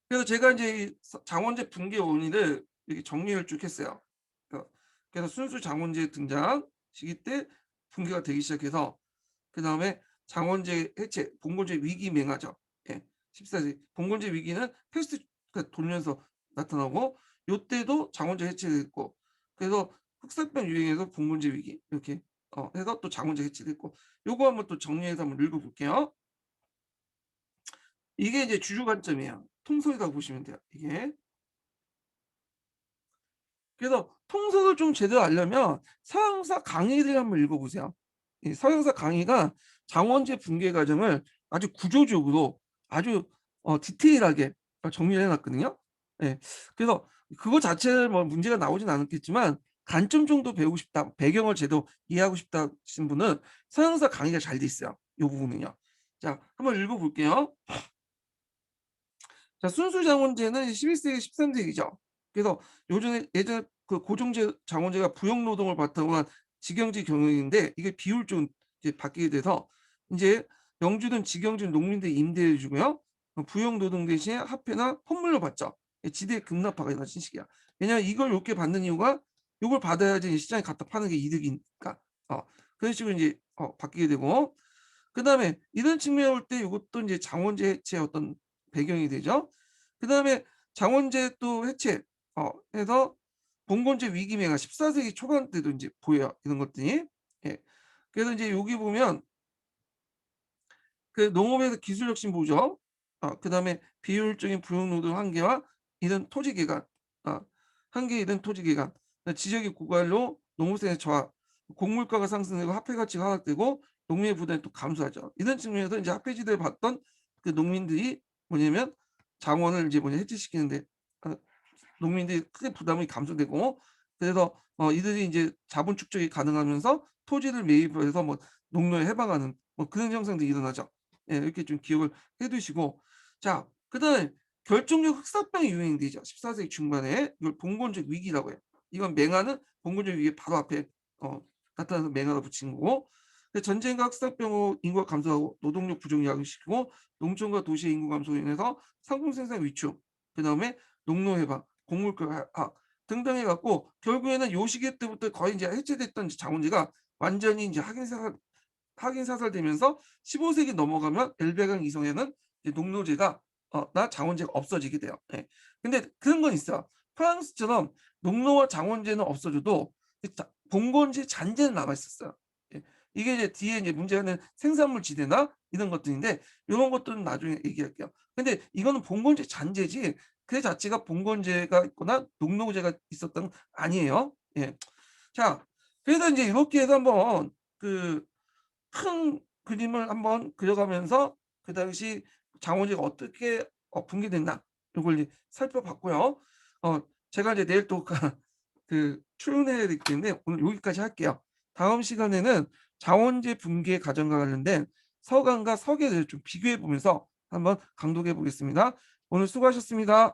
그래서 제가 인제 이 장원제 붕괴 원인을 이렇게 정리를 쭉 했어요. 그래서 순수 장원제 등장 시기 때 붕괴가 되기 시작해서 그다음에 장원제 해체, 봉건제 위기 맹하죠. 예. 14세기 봉건제 위기는 패스트가 돌면서 나타나고 요때도 장원제 해체됐고 그래서 흑사병 유행해서 봉건제 위기 이렇게 해서 또 장원제 해체됐고 요거 한번 또 정리해서 한번 읽어 볼게요. 이게 이제 주요 관점이에요. 통설이라고 보시면 돼요, 이게. 그래서 통속을 좀 제대로 알려면 서양사 강의를 한번 읽어 보세요. 이 서양사 강의가 장원제 붕괴 과정을 아주 구조적으로 아주 디테일하게 정리를 해 놨거든요. 예. 그래서 그거 자체는 뭐 문제가 나오진 않았겠지만 관점 정도 배우고 싶다, 배경을 제대로 이해하고 싶다 하신 분은 서양사 강의가 잘 돼 있어요, 요 부분은요. 자 한번 읽어 볼게요. 자 순수 장원제는 11세기 13세기죠. 그래서 예전에 그 고종제 장원제가 부역 노동을 바탕으로 한 직영지 경영인데 이게 비율적으로 이제 바뀌게 돼서 인제 영주든 직영지 농민들이 임대해 주고요. 부역 노동 대신에 화폐나 헌물로 받죠. 예 지대 급납화가 이루어진 시기야. 왜냐하면 이걸 요렇게 받는 이유가 요걸 받아야지 시장에 갖다 파는 게 이득이니까. 어 그런 식으로 인제 바뀌게 되고 그다음에 이런 측면에 올 때 요것도 인제 장원제 해체의 어떤 배경이 되죠. 그다음에 장원제 또 해체 해서 봉건제 위기명화 14세기 초반 때도 인제 보여요, 이런 것들이. 예. 그래서 인제 여기 보면 그 농업에서 기술 혁신 보죠. 그다음에 비효율적인 부역노동 한계와 이런 토지 개간, 어 한계에 이른 토지 개간, 지적인 고갈로 농업생의 저하, 곡물가가 상승되고 화폐 가치가 하락되고 농민의 부담이 또 감소하죠. 이런 측면에서 인제 화폐지대를 받던 그 농민들이 뭐냐면 장원을 이제 해체시키는데 어 농민들이 크게 부담이 감소되고 그래서 이들이 인제 자본 축적이 가능하면서 토지를 매입해서 뭐 농노에 해방하는 뭐 그런 현상들이 일어나죠. 예 이렇게 좀 기억을 해 두시고 자 그다음에 결정적 흑사병이 유행되죠. 14세기 중반에 이걸 봉건적 위기라고 해요. 이건 맹아는 봉건적 위기 바로 앞에 어 나타나서 맹아를 붙인 거고 그 전쟁과 흑사병으로 인구가 감소하고 노동력 부족을 야기시키고 농촌과 도시의 인구 감소로 인해서 상품 생산 위축 그다음에 농노 해방, 곡물가 하락 등등 해 갖고 결국에는 요 시기 때부터 거의 인제 해체됐던 장원제가 완전히 인제 확인사살되면서 15세기 넘어가면 엘베강 이성에는 이제 농노제가 나 장원제가 없어지게 돼요. 예. 근데 그런 건 있어요. 프랑스처럼 농노와 장원제는 없어져도 이 자 봉건제 잔재는 남아 있었어요. 예. 이게 이제 뒤에 이제 문제는 생산물 지대나 이런 것들인데 요런 것들은 나중에 얘기할게요. 근데 이거는 봉건제 잔재지 그 자체가 봉건제가 있거나 농노제가 있었던 건 아니에요. 예. 자 그래서 인제 이렇게 해서 한번 그 큰 그림을 한번 그려가면서 그 당시 장원제가 어떻게 붕괴됐나 요걸 이제 살펴봤고요. 제가 이제 내일 또 그 출근해야 되기 때문에 오늘 여기까지 할게요. 다음 시간에는 장원제 붕괴 과정과 관련된 서강과 석에 대해서 좀 비교해 보면서 한번 강독해 보겠습니다. 오늘 수고하셨습니다.